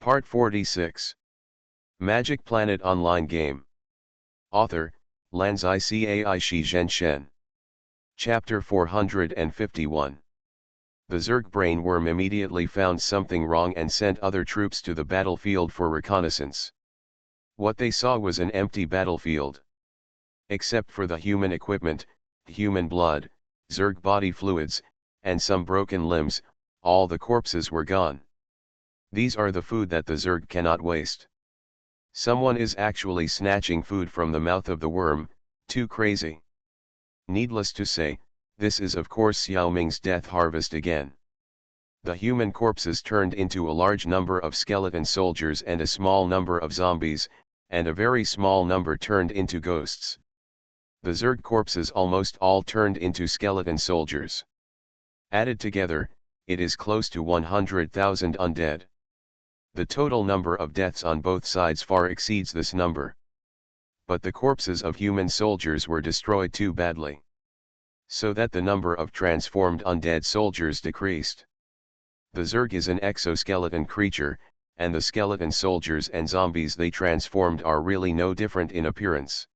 Part 46. Magic Planet Online Game. Author, Lanzai Cai Shi Zhen Shen. Chapter 451. The Zerg brainworm immediately found something wrong and sent other troops to the battlefield for reconnaissance. What they saw was an empty battlefield. Except for the human equipment, human blood, Zerg body fluids, and some broken limbs, all the corpses were gone. These are the food that the Zerg cannot waste. Someone is actually snatching food from the mouth of the worm, too crazy. Needless to say, this is of course Xiao Ming's death harvest again. The human corpses turned into a large number of skeleton soldiers and a small number of zombies, and a very small number turned into ghosts. The Zerg corpses almost all turned into skeleton soldiers. Added together, it is close to 100,000 undead. The total number of deaths on both sides far exceeds this number. But the corpses of human soldiers were destroyed too badly, so that the number of transformed undead soldiers decreased. The Zerg is an exoskeleton creature, and the skeleton soldiers and zombies they transformed are really no different in appearance.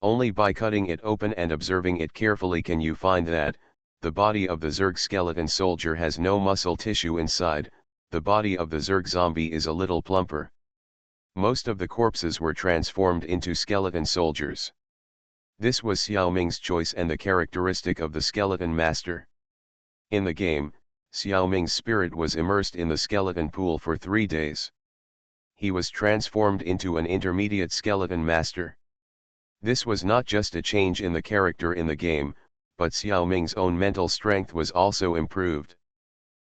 Only by cutting it open and observing it carefully can you find that the body of the Zerg skeleton soldier has no muscle tissue inside. The body of the Zerg zombie is a little plumper. Most of the corpses were transformed into skeleton soldiers. This was Xiao Ming's choice and the characteristic of the skeleton master. In the game, Xiao Ming's spirit was immersed in the skeleton pool for 3 days. He was transformed into an intermediate skeleton master. This was not just a change in the character in the game, but Xiao Ming's own mental strength was also improved.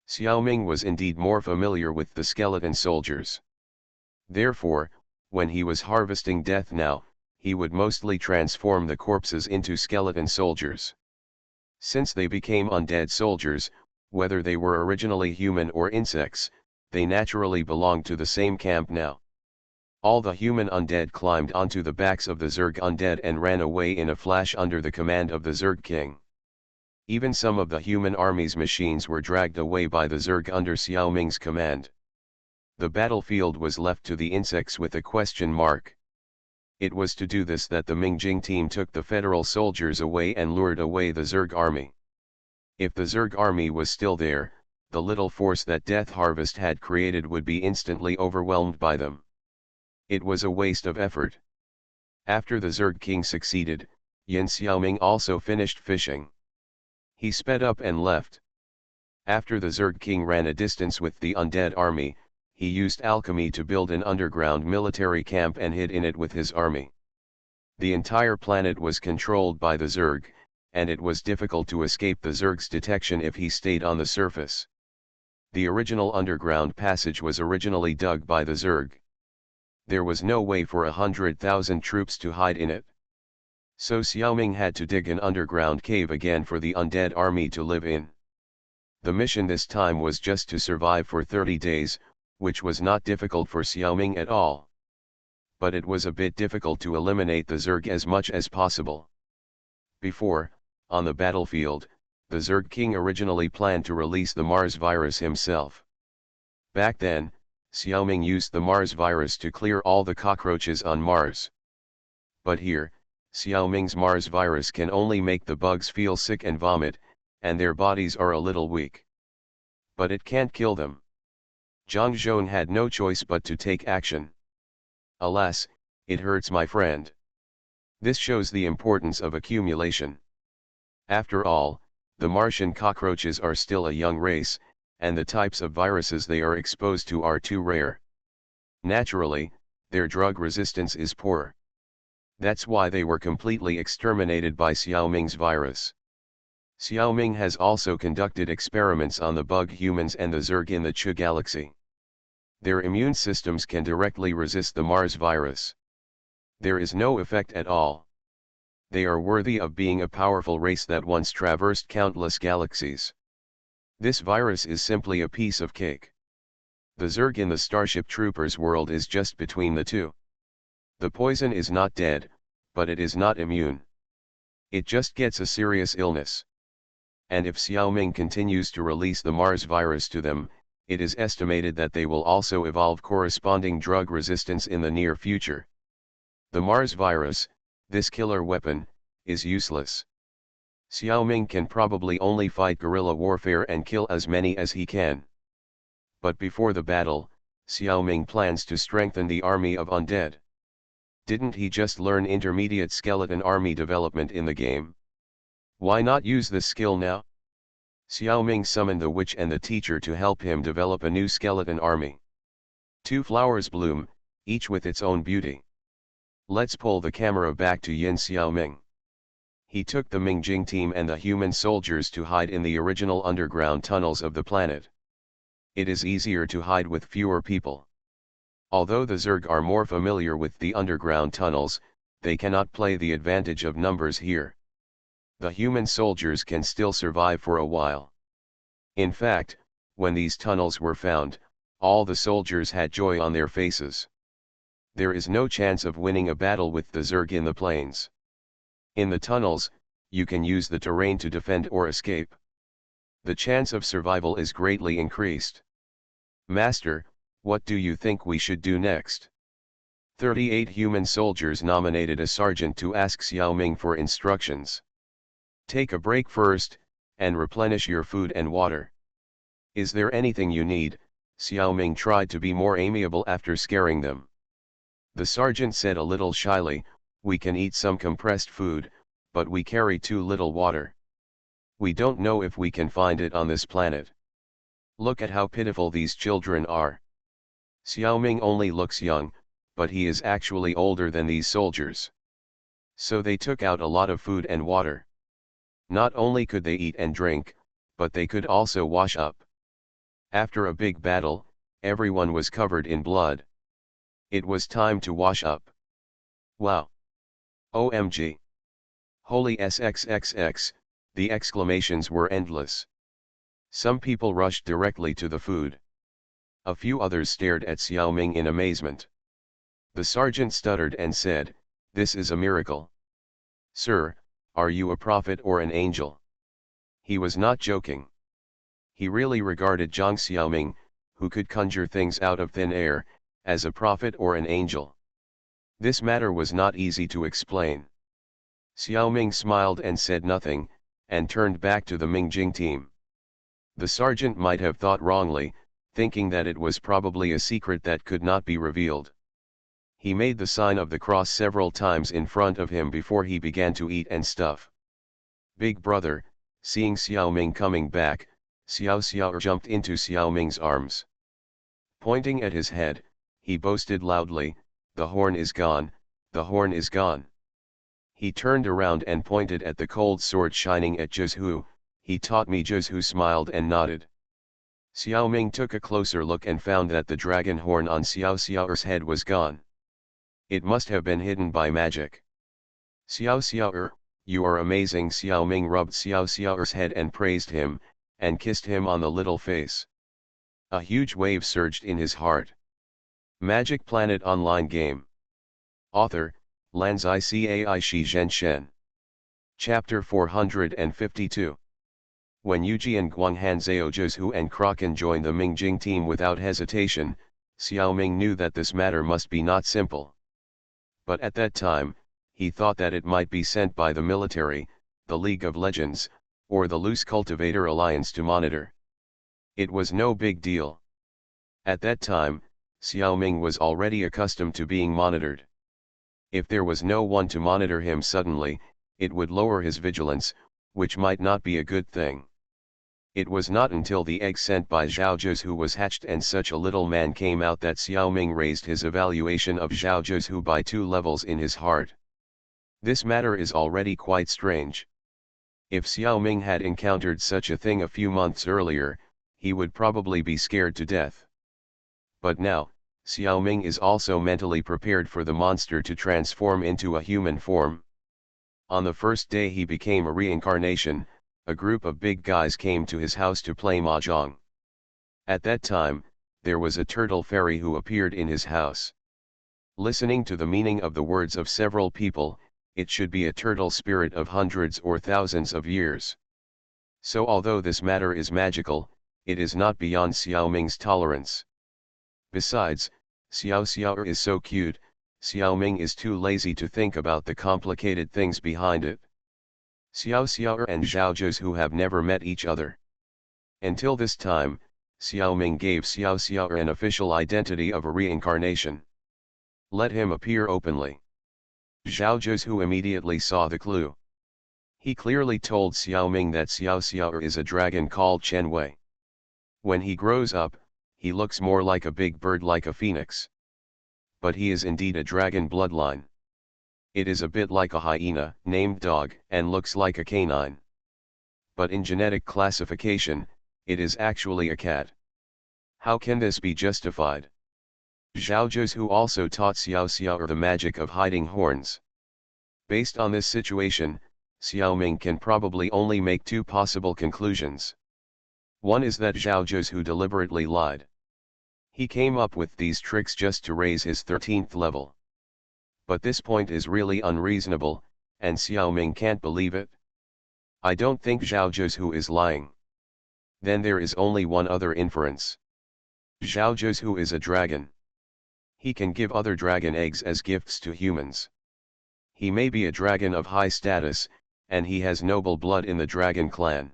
Xiao Ming was indeed more familiar with the skeleton soldiers. Therefore, when he was harvesting death now, he would mostly transform the corpses into skeleton soldiers. Since they became undead soldiers, whether they were originally human or insects, they naturally belonged to the same camp now. All the human undead climbed onto the backs of the Zerg undead and ran away in a flash under the command of the Zerg king. Even some of the human army's machines were dragged away by the Zerg under Xiao Ming's command. The battlefield was left to the insects with a question mark. It was to do this that the Mingjing team took the federal soldiers away and lured away the Zerg army. If the Zerg army was still there, the little force that Death Harvest had created would be instantly overwhelmed by them. It was a waste of effort. After the Zerg king succeeded, Yin Xiaoming also finished fishing. He sped up and left. After the Zerg king ran a distance with the undead army, he used alchemy to build an underground military camp and hid in it with his army. The entire planet was controlled by the Zerg, and it was difficult to escape the Zerg's detection if he stayed on the surface. The original underground passage was originally dug by the Zerg. There was no way for 100,000 troops to hide in it. So Xiaoming had to dig an underground cave again for the undead army to live in. The mission this time was just to survive for 30 days, which was not difficult for Xiaoming at all. But it was a bit difficult to eliminate the Zerg as much as possible. Before, on the battlefield, the Zerg king originally planned to release the Mars virus himself. Back then, Xiaoming used the Mars virus to clear all the cockroaches on Mars. But here, Xiao Ming's Mars virus can only make the bugs feel sick and vomit, and their bodies are a little weak. But it can't kill them. Zhang Zhong had no choice but to take action. Alas, it hurts my friend. This shows the importance of accumulation. After all, the Martian cockroaches are still a young race, and the types of viruses they are exposed to are too rare. Naturally, their drug resistance is poor. That's why they were completely exterminated by Xiao Ming's virus. Xiao Ming has also conducted experiments on the bug humans and the Zerg in the Chu galaxy. Their immune systems can directly resist the Mars virus. There is no effect at all. They are worthy of being a powerful race that once traversed countless galaxies. This virus is simply a piece of cake. The Zerg in the Starship Troopers world is just between the two. The poison is not dead, but it is not immune. It just gets a serious illness. And if Xiao Ming continues to release the Mars virus to them, it is estimated that they will also evolve corresponding drug resistance in the near future. The Mars virus, this killer weapon, is useless. Xiaoming can probably only fight guerrilla warfare and kill as many as he can. But before the battle, Xiaoming plans to strengthen the army of undead. Didn't he just learn intermediate skeleton army development in the game? Why not use this skill now? Xiaoming summoned the witch and the teacher to help him develop a new skeleton army. Two flowers bloom, each with its own beauty. Let's pull the camera back to Yin Xiaoming. He took the Mingjing team and the human soldiers to hide in the original underground tunnels of the planet. It is easier to hide with fewer people. Although the Zerg are more familiar with the underground tunnels, they cannot play the advantage of numbers here. The human soldiers can still survive for a while. In fact, when these tunnels were found, all the soldiers had joy on their faces. There is no chance of winning a battle with the Zerg in the plains. In the tunnels, you can use the terrain to defend or escape. The chance of survival is greatly increased. Master, what do you think we should do next? 38 human soldiers nominated a sergeant to ask Xiaoming for instructions. Take a break first, and replenish your food and water. Is there anything you need? Xiaoming tried to be more amiable after scaring them. The sergeant said a little shyly, we can eat some compressed food, but we carry too little water. We don't know if we can find it on this planet. Look at how pitiful these children are. Xiaoming only looks young, but he is actually older than these soldiers. So they took out a lot of food and water. Not only could they eat and drink, but they could also wash up. After a big battle, everyone was covered in blood. It was time to wash up. Wow! OMG! Holy SXXX, the exclamations were endless. Some people rushed directly to the food. A few others stared at Xiaoming in amazement. The sergeant stuttered and said, "This is a miracle. Sir, are you a prophet or an angel?" He was not joking. He really regarded Zhang Xiaoming, who could conjure things out of thin air, as a prophet or an angel. This matter was not easy to explain. Xiaoming smiled and said nothing, and turned back to the Mingjing team. The sergeant might have thought wrongly, thinking that it was probably a secret that could not be revealed. He made the sign of the cross several times in front of him before he began to eat and stuff. Big brother, seeing Xiaoming coming back, Xiao jumped into Xiaoming's arms. Pointing at his head, he boasted loudly, "The horn is gone, the horn is gone." He turned around and pointed at the cold sword shining at Zhu. "He taught me." Zhu smiled and nodded. Xiaoming took a closer look and found that the dragon horn on Xiao's head was gone. It must have been hidden by magic. "Xiao, you are amazing." Xiaoming rubbed Xiao's head and praised him, and kissed him on the little face. A huge wave surged in his heart. Magic Planet Online Game. Author, Lanzai Cai Shi Zhen Shen. Chapter 452. When Yujian Guanghan Zhao Zhu and Kraken joined the Mingjing team without hesitation, Xiaoming knew that this matter must be not simple. But at that time, he thought that it might be sent by the military, the League of Legends, or the Loose Cultivator Alliance to monitor. It was no big deal. At that time, Xiaoming was already accustomed to being monitored. If there was no one to monitor him suddenly, it would lower his vigilance, which might not be a good thing. It was not until the egg sent by Zhao Zhu was hatched and such a little man came out that Xiaoming raised his evaluation of Zhao Zhu by 2 levels in his heart. This matter is already quite strange. If Xiaoming had encountered such a thing a few months earlier, he would probably be scared to death. But now, Xiaoming is also mentally prepared for the monster to transform into a human form. On the first day he became a reincarnation, a group of big guys came to his house to play mahjong. At that time, there was a turtle fairy who appeared in his house. Listening to the meaning of the words of several people, it should be a turtle spirit of hundreds or thousands of years. So although this matter is magical, it is not beyond Xiao Ming's tolerance. Besides, Xiao is so cute, Xiao Ming is too lazy to think about the complicated things behind it. Xiao and Zhao Zhuzhu have never met each other. Until this time, Xiao Ming gave Xiao an official identity of a reincarnation. Let him appear openly. Zhao Zhuzhu immediately saw the clue. He clearly told Xiao Ming that Xiao is a dragon called Chen Wei. When he grows up, he looks more like a big bird like a phoenix. But he is indeed a dragon bloodline. It is a bit like a hyena, named Dog, and looks like a canine. But in genetic classification, it is actually a cat. How can this be justified? Zhao Zhuzhu also taught Xiao the magic of hiding horns. Based on this situation, Xiao Ming can probably only make two possible conclusions. One is that Zhao Zhuzhu deliberately lied. He came up with these tricks just to raise his 13th level. But this point is really unreasonable, and Xiao Ming can't believe it. I don't think Zhao Zhuzhu is lying. Then there is only one other inference. Zhao Zhuzhu is a dragon. He can give other dragon eggs as gifts to humans. He may be a dragon of high status, and he has noble blood in the dragon clan.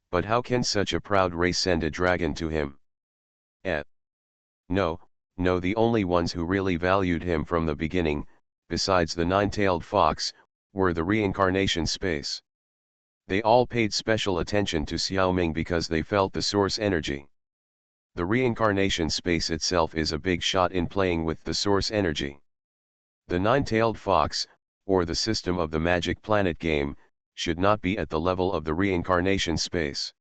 But how can such a proud race send a dragon to him? No, the only ones who really valued him from the beginning, besides the nine-tailed fox, were the reincarnation space. They all paid special attention to Xiao Ming because they felt the source energy. The reincarnation space itself is a big shot in playing with the source energy. The nine-tailed fox, or the system of the Magic Planet game, should not be at the level of the reincarnation space.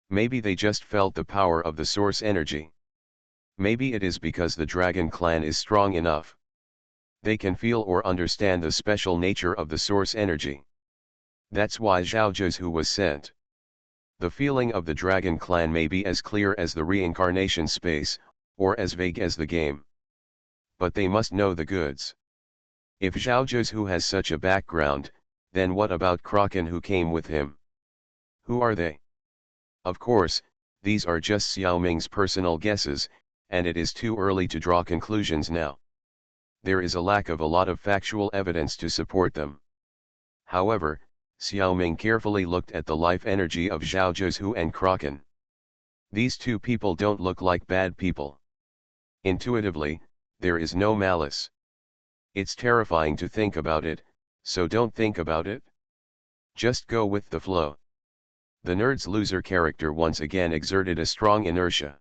Maybe they just felt the power of the source energy. Maybe it is because the Dragon Clan is strong enough. They can feel or understand the special nature of the source energy. That's why Zhao Zhuzhu was sent. The feeling of the Dragon Clan may be as clear as the reincarnation space, or as vague as the game. But they must know the goods. If Zhao Zhuzhu has such a background, then what about Kraken who came with him? Who are they? Of course, these are just Xiao Ming's personal guesses, and it is too early to draw conclusions now. There is a lack of a lot of factual evidence to support them. However, Xiao Ming carefully looked at the life energy of Zhao Zhuzhu and Kraken. These two people don't look like bad people. Intuitively, there is no malice. It's terrifying to think about it, so don't think about it. Just go with the flow. The nerd's loser character once again exerted a strong inertia.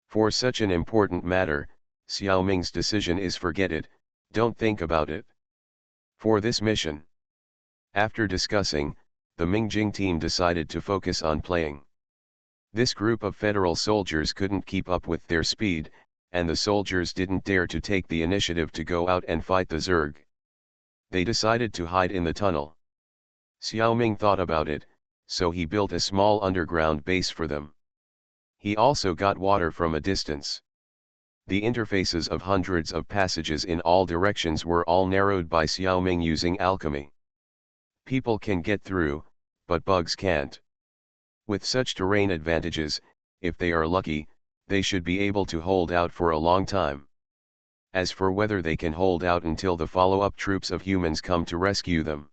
For such an important matter, Xiao Ming's decision is forget it, don't think about it. For this mission. After discussing, the Mingjing team decided to focus on playing. This group of federal soldiers couldn't keep up with their speed, and the soldiers didn't dare to take the initiative to go out and fight the Zerg. They decided to hide in the tunnel. Xiao Ming thought about it, so he built a small underground base for them. He also got water from a distance. The interfaces of hundreds of passages in all directions were all narrowed by Xiao Ming using alchemy. People can get through, but bugs can't. With such terrain advantages, if they are lucky, they should be able to hold out for a long time. As for whether they can hold out until the follow-up troops of humans come to rescue them,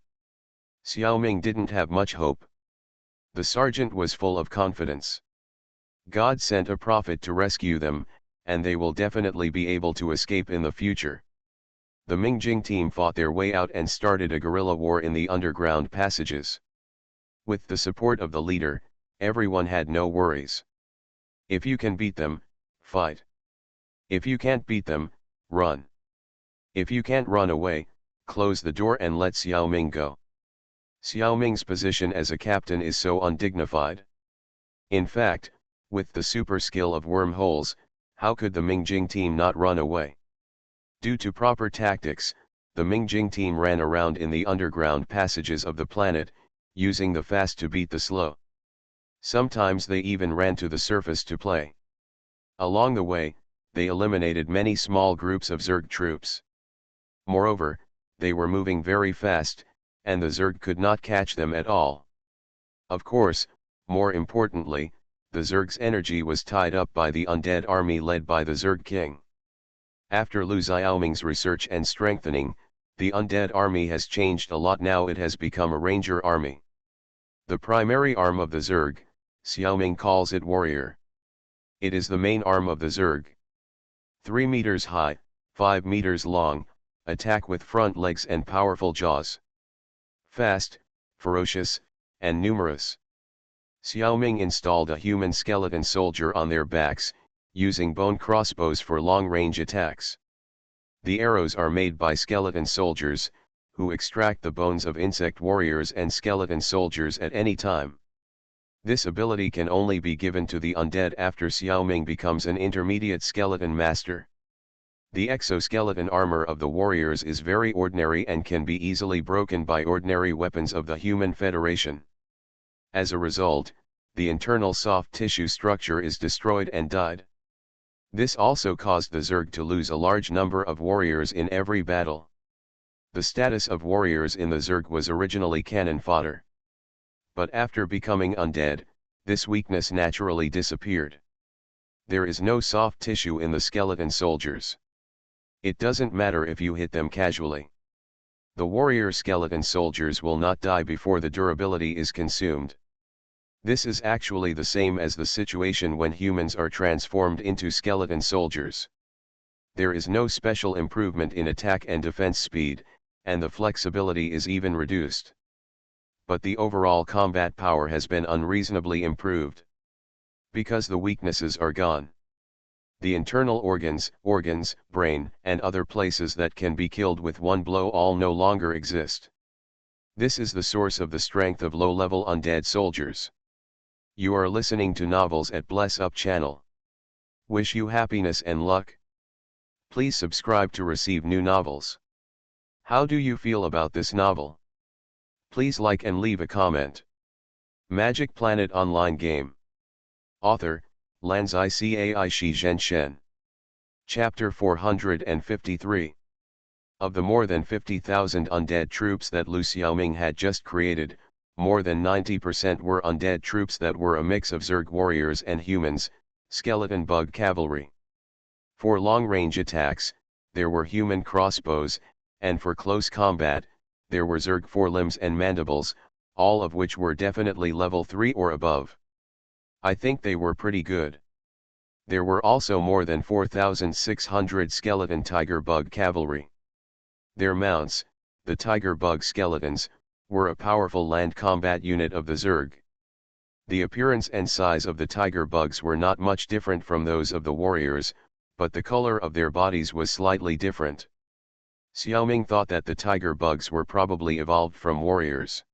Xiao Ming didn't have much hope. The sergeant was full of confidence. God sent a prophet to rescue them, and they will definitely be able to escape in the future. The Mingjing team fought their way out and started a guerrilla war in the underground passages. With the support of the leader, everyone had no worries. If you can beat them, fight. If you can't beat them, run. If you can't run away, close the door and let Xiao Ming go. Xiao Ming's position as a captain is so undignified. In fact, with the super skill of wormholes, how could the Mingjing team not run away? Due to proper tactics, the Mingjing team ran around in the underground passages of the planet, using the fast to beat the slow. Sometimes they even ran to the surface to play. Along the way, they eliminated many small groups of Zerg troops. Moreover, they were moving very fast, and the Zerg could not catch them at all. Of course, more importantly, the Zerg's energy was tied up by the undead army led by the Zerg king. After Lu Xiaoming's research and strengthening, the undead army has changed a lot. Now it has become a ranger army. The primary arm of the Zerg, Xiaoming calls it warrior. It is the main arm of the Zerg. 3 meters high, 5 meters long, attack with front legs and powerful jaws. Fast, ferocious, and numerous. Xiaoming installed a human skeleton soldier on their backs, using bone crossbows for long-range attacks. The arrows are made by skeleton soldiers, who extract the bones of insect warriors and skeleton soldiers at any time. This ability can only be given to the undead after Xiaoming becomes an intermediate skeleton master. The exoskeleton armor of the warriors is very ordinary and can be easily broken by ordinary weapons of the human federation. As a result, the internal soft tissue structure is destroyed and died. This also caused the Zerg to lose a large number of warriors in every battle. The status of warriors in the Zerg was originally cannon fodder. But after becoming undead, this weakness naturally disappeared. There is no soft tissue in the skeleton soldiers. It doesn't matter if you hit them casually. The warrior skeleton soldiers will not die before the durability is consumed. This is actually the same as the situation when humans are transformed into skeleton soldiers. There is no special improvement in attack and defense speed, and the flexibility is even reduced. But the overall combat power has been unreasonably improved. Because the weaknesses are gone. The internal organs, brain, and other places that can be killed with one blow all no longer exist. This is the source of the strength of low-level undead soldiers. You are listening to Novels at Bless Up channel. Wish you happiness and luck. Please subscribe to receive new novels. How do you feel about this novel? Please like and leave a comment. Magic Planet Online Game. Author, Lanzai Cai Shi Zhen Shen. Chapter 453. Of the more than 50,000 undead troops that Lu Xiaoming had just created, more than 90% were undead troops that were a mix of Zerg warriors and humans, skeleton bug cavalry. For long-range attacks, there were human crossbows, and for close combat, there were Zerg forelimbs and mandibles, all of which were definitely level 3 or above. I think they were pretty good. There were also more than 4,600 skeleton tiger bug cavalry. Their mounts, the tiger bug skeletons, were a powerful land combat unit of the Zerg. The appearance and size of the tiger bugs were not much different from those of the warriors, but the color of their bodies was slightly different. Xiaoming thought that the tiger bugs were probably evolved from warriors.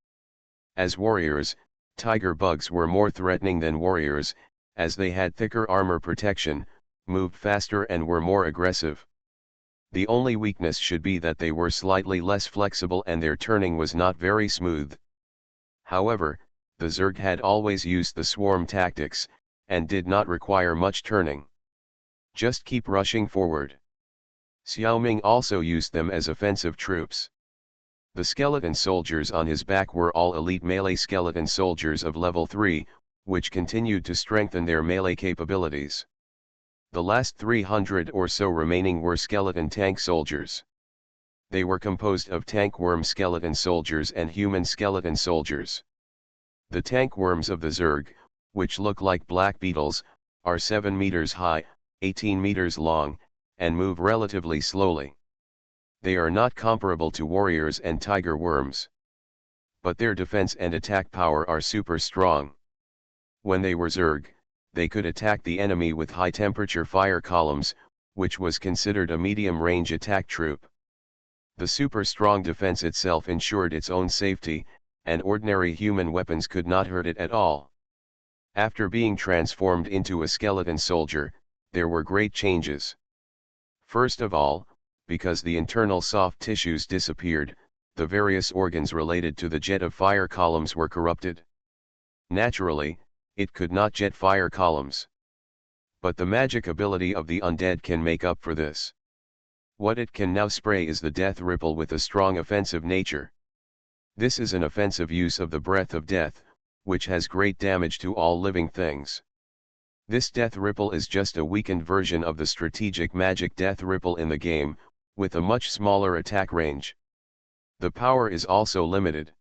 As warriors, tiger bugs were more threatening than warriors, as they had thicker armor protection, moved faster and were more aggressive. The only weakness should be that they were slightly less flexible and their turning was not very smooth. However, the Zerg had always used the swarm tactics, and did not require much turning. Just keep rushing forward. Xiaoming also used them as offensive troops. The skeleton soldiers on his back were all elite melee skeleton soldiers of level 3, which continued to strengthen their melee capabilities. The last 300 or so remaining were skeleton tank soldiers. They were composed of tankworm skeleton soldiers and human skeleton soldiers. The tankworms of the Zerg, which look like black beetles, are 7 meters high, 18 meters long, and move relatively slowly. They are not comparable to warriors and tiger worms. But their defense and attack power are super strong. When they were Zerg, they could attack the enemy with high-temperature fire columns, which was considered a medium-range attack troop. The super-strong defense itself ensured its own safety, and ordinary human weapons could not hurt it at all. After being transformed into a skeleton soldier, there were great changes. First of all, because the internal soft tissues disappeared, the various organs related to the jet of fire columns were corrupted. Naturally, it could not jet fire columns. But the magic ability of the undead can make up for this. What it can now spray is the death ripple with a strong offensive nature. This is an offensive use of the breath of death, which has great damage to all living things. This Death Ripple is just a weakened version of the strategic magic Death Ripple in the game, with a much smaller attack range. The power is also limited.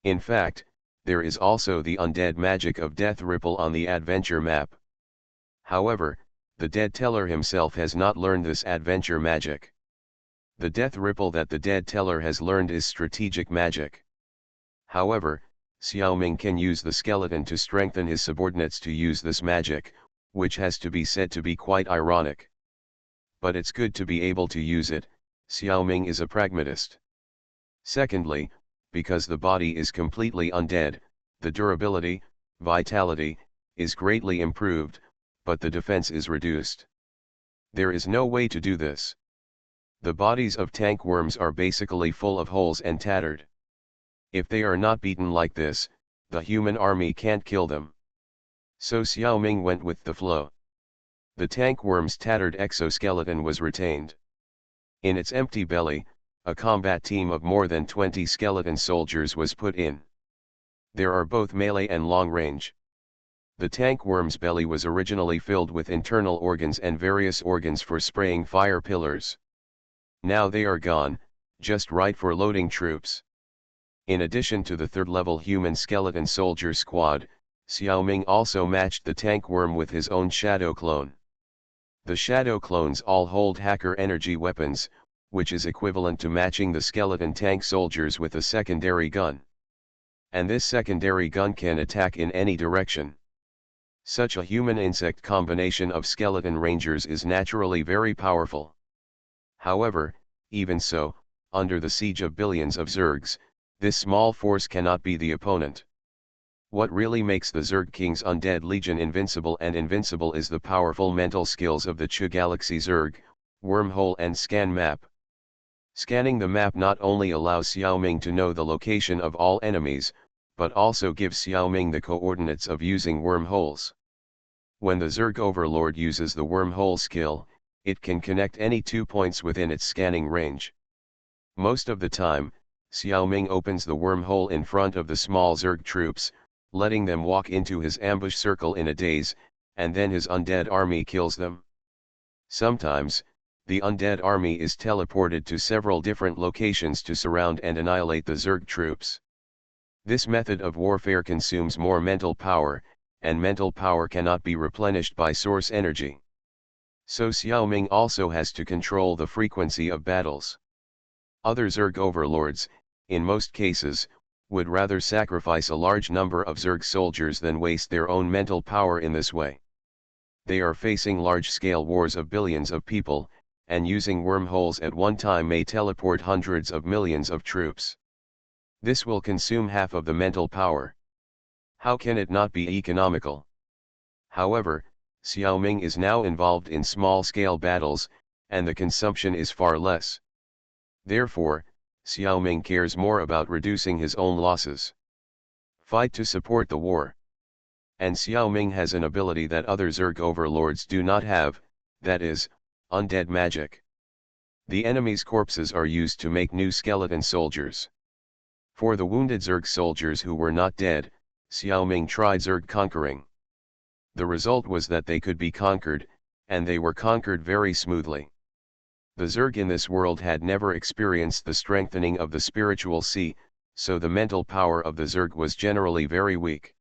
In fact, there is also the undead magic of Death Ripple on the adventure map. However, the Dead Teller himself has not learned this adventure magic. The Death Ripple that the Dead Teller has learned is strategic magic. However, Xiaoming can use the skeleton to strengthen his subordinates to use this magic, which has to be said to be quite ironic. But it's good to be able to use it. Xiaoming is a pragmatist. Secondly, because the body is completely undead, the durability, vitality, is greatly improved, but the defense is reduced. There is no way to do this. The bodies of tank worms are basically full of holes and tattered. If they are not beaten like this, the human army can't kill them. So Xiaoming went with the flow. The tank worm's tattered exoskeleton was retained. In its empty belly, a combat team of more than 20 skeleton soldiers was put in. There are both melee and long range. The tank worm's belly was originally filled with internal organs and various organs for spraying fire pillars. Now they are gone, just right for loading troops. In addition to the third-level human skeleton soldier squad, Xiaoming also matched the tank worm with his own shadow clone. The shadow clones all hold hacker energy weapons, which is equivalent to matching the skeleton tank soldiers with a secondary gun. And this secondary gun can attack in any direction. Such a human-insect combination of skeleton rangers is naturally very powerful. However, even so, under the siege of billions of Zergs, this small force cannot be the opponent. What really makes the Zerg King's Undead Legion invincible is the powerful mental skills of the Chu Galaxy Zerg, Wormhole and Scan Map. Scanning the map not only allows Xiaoming to know the location of all enemies, but also gives Xiaoming the coordinates of using wormholes. When the Zerg Overlord uses the wormhole skill, it can connect any 2 points within its scanning range. Most of the time, Xiaoming opens the wormhole in front of the small Zerg troops, letting them walk into his ambush circle in a daze, and then his undead army kills them. Sometimes, the undead army is teleported to several different locations to surround and annihilate the Zerg troops. This method of warfare consumes more mental power, and mental power cannot be replenished by source energy. So Xiaoming also has to control the frequency of battles. Other Zerg overlords, in most cases, would rather sacrifice a large number of Zerg soldiers than waste their own mental power in this way. They are facing large-scale wars of billions of people, and using wormholes at one time may teleport hundreds of millions of troops. This will consume half of the mental power. How can it not be economical? However, Xiaoming is now involved in small-scale battles, and the consumption is far less. Therefore, Xiaoming cares more about reducing his own losses. Fight to support the war. And Xiaoming has an ability that other Zerg overlords do not have, that is, undead magic. The enemy's corpses are used to make new skeleton soldiers. For the wounded Zerg soldiers who were not dead, Xiaoming tried Zerg conquering. The result was that they could be conquered, and they were conquered very smoothly. The Zerg in this world had never experienced the strengthening of the spiritual sea, so the mental power of the Zerg was generally very weak.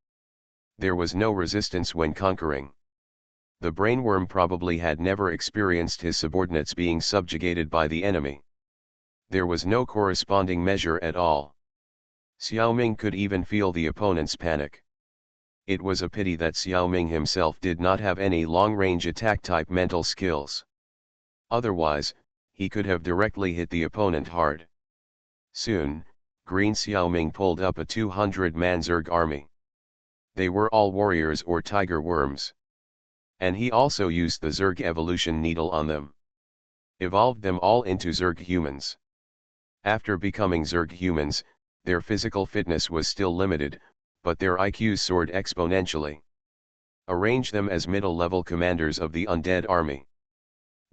There was no resistance when conquering. The brainworm probably had never experienced his subordinates being subjugated by the enemy. There was no corresponding measure at all. Xiaoming could even feel the opponent's panic. It was a pity that Xiaoming himself did not have any long-range attack-type mental skills. Otherwise, he could have directly hit the opponent hard. Soon, Green Xiaoming pulled up a 200-man Zerg army. They were all warriors or tiger worms. And he also used the Zerg evolution needle on them. Evolved them all into Zerg humans. After becoming Zerg humans, their physical fitness was still limited, but their IQs soared exponentially. Arrange them as middle-level commanders of the undead army.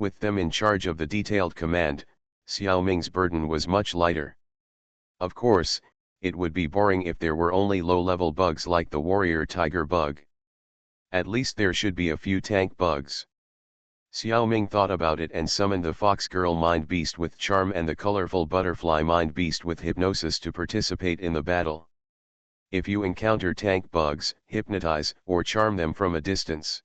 With them in charge of the detailed command, Xiaoming's burden was much lighter. Of course, it would be boring if there were only low-level bugs like the warrior tiger bug. At least there should be a few tank bugs. Xiao Ming thought about it and summoned the fox girl mind beast with charm and the colorful butterfly mind beast with hypnosis to participate in the battle. If you encounter tank bugs, hypnotize or charm them from a distance.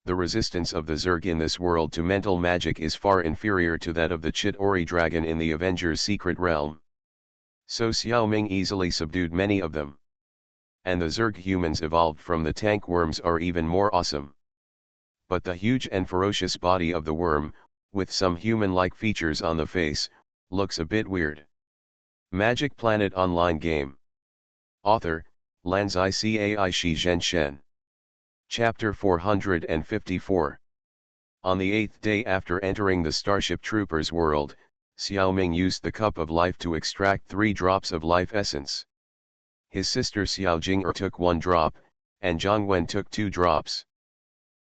The resistance of the Zerg in this world to mental magic is far inferior to that of the Chitauri dragon in the Avengers' Secret Realm. So Xiao Ming easily subdued many of them. And the Zerg humans evolved from the tank worms are even more awesome. But the huge and ferocious body of the worm, with some human-like features on the face, looks a bit weird. Magic Planet Online Game. Author, Lanzai Cai Shi Zhen Shen. Chapter 454. On the 8th day after entering the Starship Troopers world, Xiao Ming used the Cup of Life to extract 3 drops of life essence. His sister Xiao Jing'er took 1 drop, and Zhang Wen took 2 drops.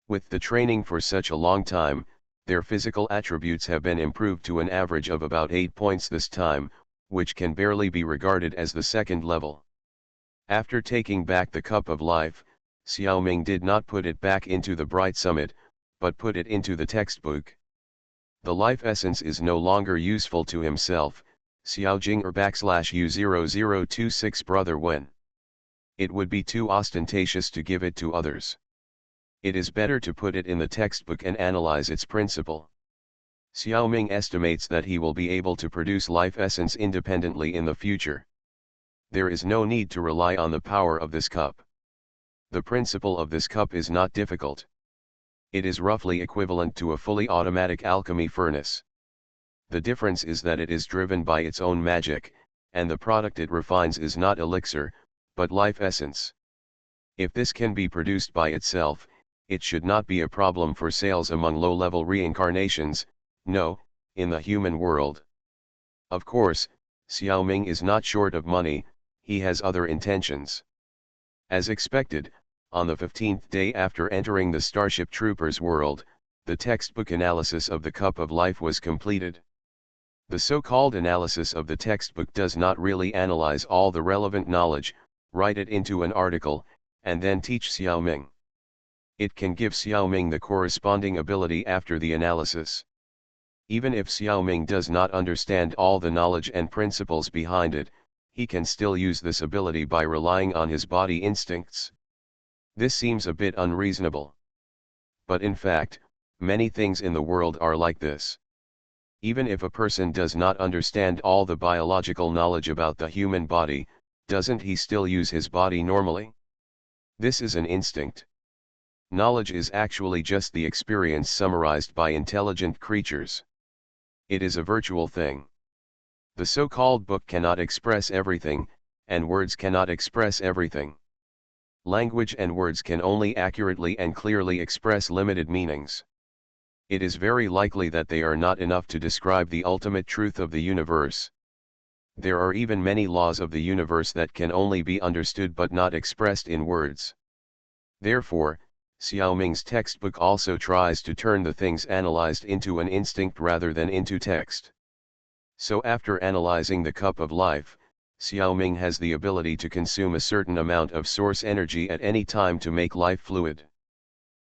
With the training for such a long time, their physical attributes have been improved to an average of about 8 points this time, which can barely be regarded as the second level. After taking back the Cup of Life, Xiao Ming did not put it back into the Bright Summit, but put it into the textbook. The life essence is no longer useful to himself, Xiao Jing'er /U0026 Brother Wen. It would be too ostentatious to give it to others. It is better to put it in the textbook and analyze its principle. Xiao Ming estimates that he will be able to produce life essence independently in the future. There is no need to rely on the power of this cup. The principle of this cup is not difficult. It is roughly equivalent to a fully automatic alchemy furnace. The difference is that it is driven by its own magic, and the product it refines is not elixir, but life essence. If this can be produced by itself, it should not be a problem for sales among low-level reincarnations, no, in the human world. Of course, Xiao Ming is not short of money, he has other intentions. As expected, on the 15th day after entering the Starship Troopers world, the textbook analysis of the Cup of Life was completed. The so-called analysis of the textbook does not really analyze all the relevant knowledge, write it into an article, and then teach Xiao Ming. It can give Xiao Ming the corresponding ability after the analysis. Even if Xiao Ming does not understand all the knowledge and principles behind it, he can still use this ability by relying on his body instincts. This seems a bit unreasonable. But in fact, many things in the world are like this. Even if a person does not understand all the biological knowledge about the human body, doesn't he still use his body normally? This is an instinct. Knowledge is actually just the experience summarized by intelligent creatures. It is a virtual thing. The so-called book cannot express everything, and words cannot express everything. Language and words can only accurately and clearly express limited meanings. It is very likely that they are not enough to describe the ultimate truth of the universe. There are even many laws of the universe that can only be understood but not expressed in words. Therefore, Xiao Ming's textbook also tries to turn the things analyzed into an instinct rather than into text. So after analyzing the Cup of Life, Xiao Ming has the ability to consume a certain amount of source energy at any time to make life fluid.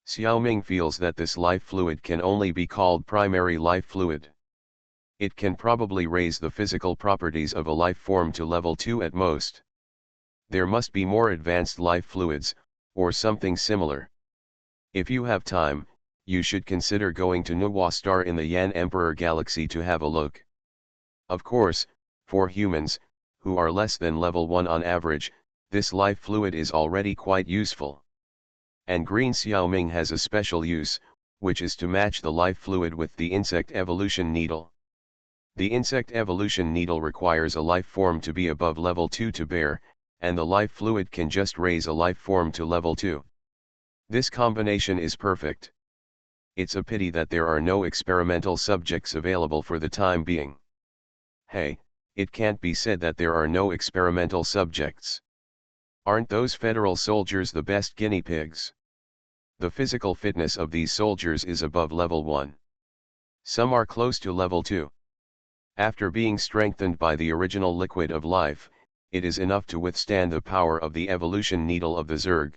Xiao Ming feels that this life fluid can only be called primary life fluid. It can probably raise the physical properties of a life form to level 2 at most. There must be more advanced life fluids, or something similar. If you have time, you should consider going to Nuwa Star in the Yan Emperor Galaxy to have a look. Of course, for humans, who are less than level 1 on average, this life fluid is already quite useful. And Green Xiao Ming has a special use, which is to match the life fluid with the insect evolution needle. The insect evolution needle requires a life form to be above level 2 to bear, and the life fluid can just raise a life form to level 2. This combination is perfect. It's a pity that there are no experimental subjects available for the time being. Hey, it can't be said that there are no experimental subjects. Aren't those federal soldiers the best guinea pigs? The physical fitness of these soldiers is above level 1. Some are close to level 2. After being strengthened by the original liquid of life, it is enough to withstand the power of the evolution needle of the Zerg.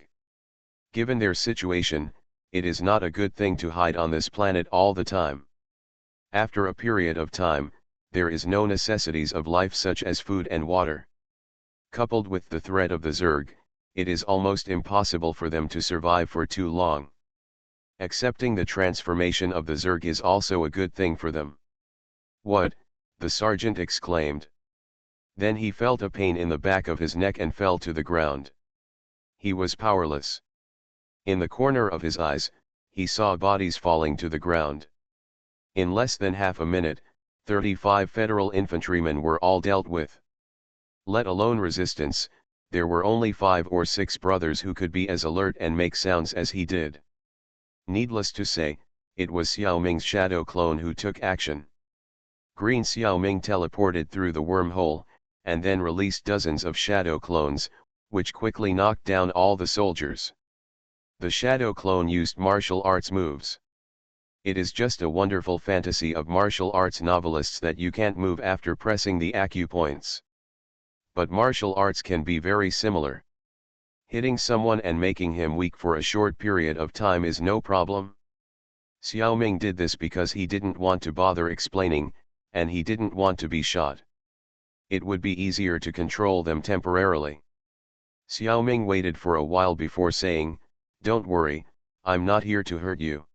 Given their situation, it is not a good thing to hide on this planet all the time. After a period of time, there is no necessities of life such as food and water. Coupled with the threat of the Zerg, it is almost impossible for them to survive for too long. Accepting the transformation of the Zerg is also a good thing for them. What? The sergeant exclaimed. Then he felt a pain in the back of his neck and fell to the ground. He was powerless. In the corner of his eyes, he saw bodies falling to the ground. In less than half a minute, 35 federal infantrymen were all dealt with. Let alone resistance, there were only 5 or 6 brothers who could be as alert and make sounds as he did. Needless to say, it was Xiao Ming's shadow clone who took action. Green Xiao Ming teleported through the wormhole, and then released dozens of shadow clones, which quickly knocked down all the soldiers. The shadow clone used martial arts moves. It is just a wonderful fantasy of martial arts novelists that you can't move after pressing the acupoints. But martial arts can be very similar. Hitting someone and making him weak for a short period of time is no problem. Xiao Ming did this because he didn't want to bother explaining, and he didn't want to be shot. It would be easier to control them temporarily. Xiao Ming waited for a while before saying, "Don't worry, I'm not here to hurt you."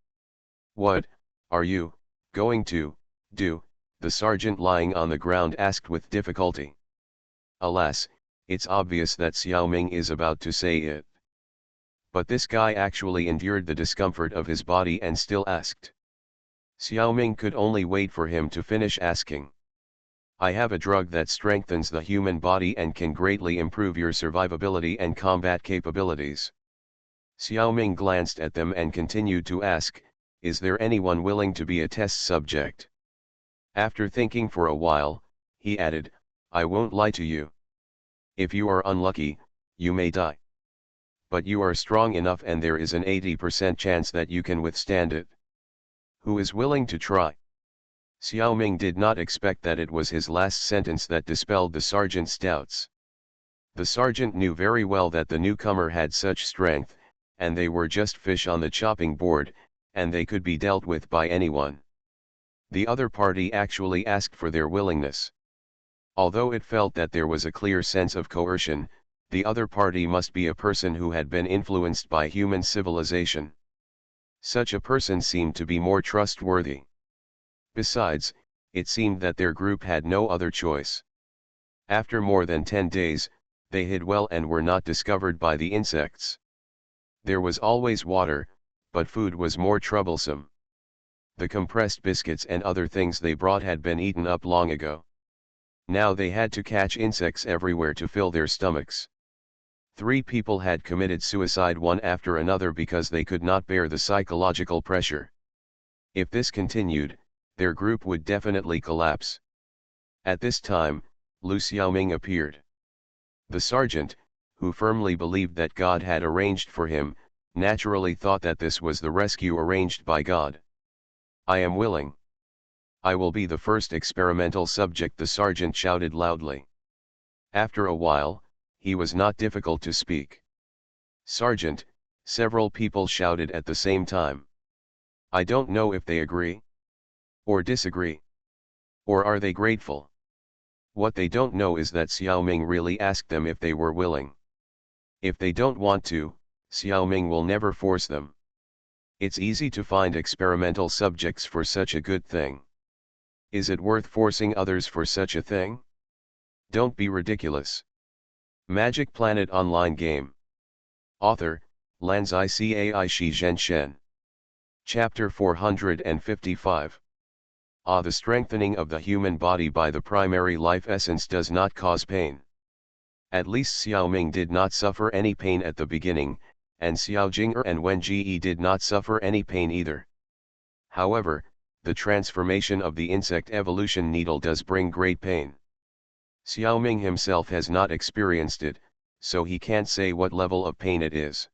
"What are you going to do?" the sergeant lying on the ground asked with difficulty. Alas, it's obvious that Xiao Ming is about to say it. But this guy actually endured the discomfort of his body and still asked. Xiao Ming could only wait for him to finish asking. "I have a drug that strengthens the human body and can greatly improve your survivability and combat capabilities." Xiao Ming glanced at them and continued to ask, "Is there anyone willing to be a test subject?" After thinking for a while, he added, "I won't lie to you. If you are unlucky, you may die. But you are strong enough and there is an 80% chance that you can withstand it. Who is willing to try?" Xiao Ming did not expect that it was his last sentence that dispelled the sergeant's doubts. The sergeant knew very well that the newcomer had such strength, and they were just fish on the chopping board, and they could be dealt with by anyone. The other party actually asked for their willingness. Although it felt that there was a clear sense of coercion, the other party must be a person who had been influenced by human civilization. Such a person seemed to be more trustworthy. Besides, it seemed that their group had no other choice. After more than 10 days, they hid well and were not discovered by the insects. There was always water, but food was more troublesome. The compressed biscuits and other things they brought had been eaten up long ago. Now they had to catch insects everywhere to fill their stomachs. 3 people had committed suicide one after another because they could not bear the psychological pressure. If this continued, their group would definitely collapse. At this time, Lu Xiaoming appeared. The sergeant, who firmly believed that God had arranged for him, naturally thought that this was the rescue arranged by God. "I am willing. I will be the first experimental subject," the sergeant shouted loudly. After a while, he was not difficult to speak. "Sergeant," several people shouted at the same time. "I don't know if they agree or disagree. Or are they grateful? What they don't know is that Xiao Ming really asked them if they were willing. If they don't want to, Xiao Ming will never force them. It's easy to find experimental subjects for such a good thing. Is it worth forcing others for such a thing? Don't be ridiculous." Magic Planet Online Game. Author, Lanzai Cai Shi Zhen Shen. Chapter 455. The strengthening of the human body by the primary life essence does not cause pain. At least Xiao Ming did not suffer any pain at the beginning, and Xiao Jing'er and Wen Ji did not suffer any pain either. However, the transformation of the insect evolution needle does bring great pain. Xiao Ming himself has not experienced it, so he can't say what level of pain it is.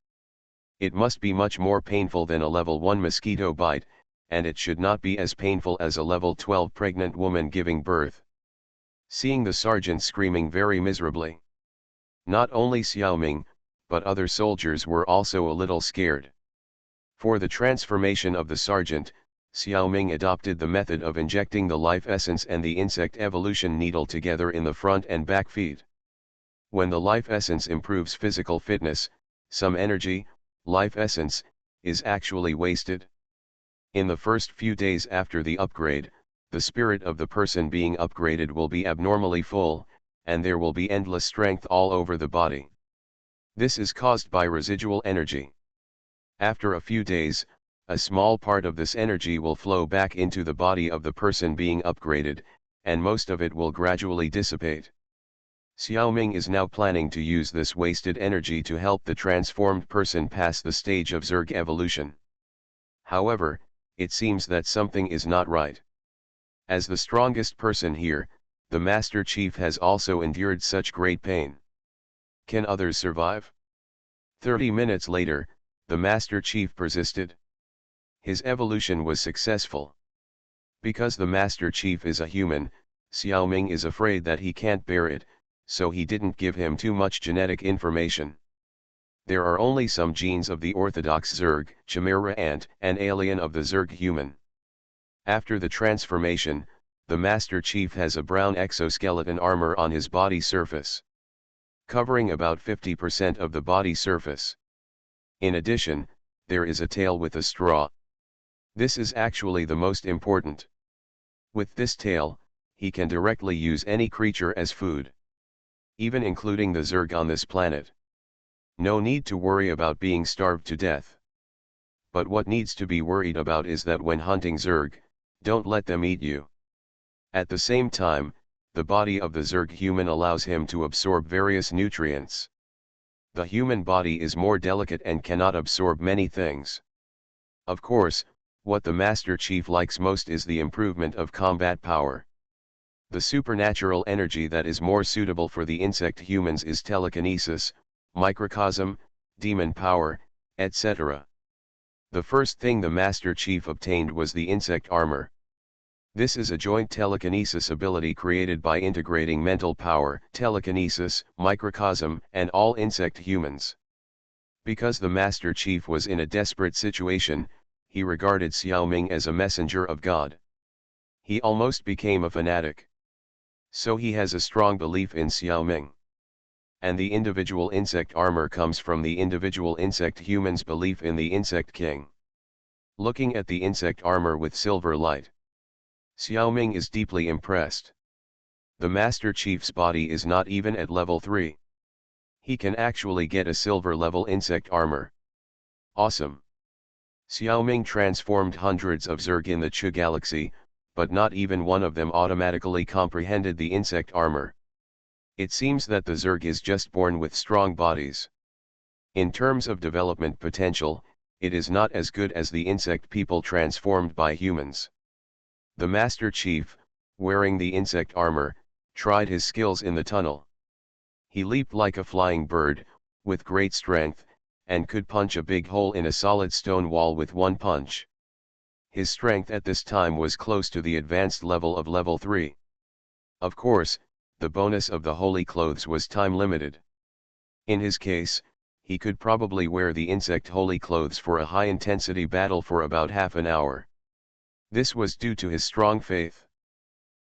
It must be much more painful than a level 1 mosquito bite, and it should not be as painful as a level 12 pregnant woman giving birth. Seeing the sergeant screaming very miserably, not only Xiao Ming, but other soldiers were also a little scared. For the transformation of the sergeant, Xiaoming adopted the method of injecting the life essence and the insect evolution needle together in the front and back feet. When the life essence improves physical fitness, some energy, life essence, is actually wasted. In the first few days after the upgrade, the spirit of the person being upgraded will be abnormally full, and there will be endless strength all over the body. This is caused by residual energy. After a few days, a small part of this energy will flow back into the body of the person being upgraded, and most of it will gradually dissipate. Xiaoming is now planning to use this wasted energy to help the transformed person pass the stage of Zerg evolution. However, it seems that something is not right. As the strongest person here, the Master Chief has also endured such great pain. Can others survive? 30 minutes later, the Master Chief persisted. His evolution was successful. Because the Master Chief is a human, Xiaoming is afraid that he can't bear it, so he didn't give him too much genetic information. There are only some genes of the orthodox Zerg, Chimera ant, and alien of the Zerg human. After the transformation, the Master Chief has a brown exoskeleton armor on his body surface, covering about 50% of the body surface. In addition, there is a tail with a straw. This is actually the most important. With this tail, he can directly use any creature as food, even including the Zerg on this planet. No need to worry about being starved to death. But what needs to be worried about is that when hunting Zerg, don't let them eat you. At the same time, the body of the Zerg human allows him to absorb various nutrients. The human body is more delicate and cannot absorb many things. Of course, what the Master Chief likes most is the improvement of combat power. The supernatural energy that is more suitable for the insect humans is telekinesis, microcosm, demon power, etc. The first thing the Master Chief obtained was the insect armor. This is a joint telekinesis ability created by integrating mental power, telekinesis, microcosm, and all insect humans. Because the Master Chief was in a desperate situation, he regarded Xiaoming as a messenger of God. He almost became a fanatic. So he has a strong belief in Xiaoming. And the individual insect armor comes from the individual insect human's belief in the insect king. Looking at the insect armor with silver light, Xiaoming is deeply impressed. The Master Chief's body is not even at level 3. He can actually get a silver level insect armor. Awesome. Xiaoming transformed hundreds of Zerg in the Chu galaxy, but not even one of them automatically comprehended the insect armor. It seems that the Zerg is just born with strong bodies. In terms of development potential, it is not as good as the insect people transformed by humans. The Master Chief, wearing the insect armor, tried his skills in the tunnel. He leaped like a flying bird, with great strength, and could punch a big hole in a solid stone wall with one punch. His strength at this time was close to the advanced level of level 3. Of course, the bonus of the holy clothes was time limited. In his case, he could probably wear the insect holy clothes for a high intensity battle for about half an hour. This was due to his strong faith.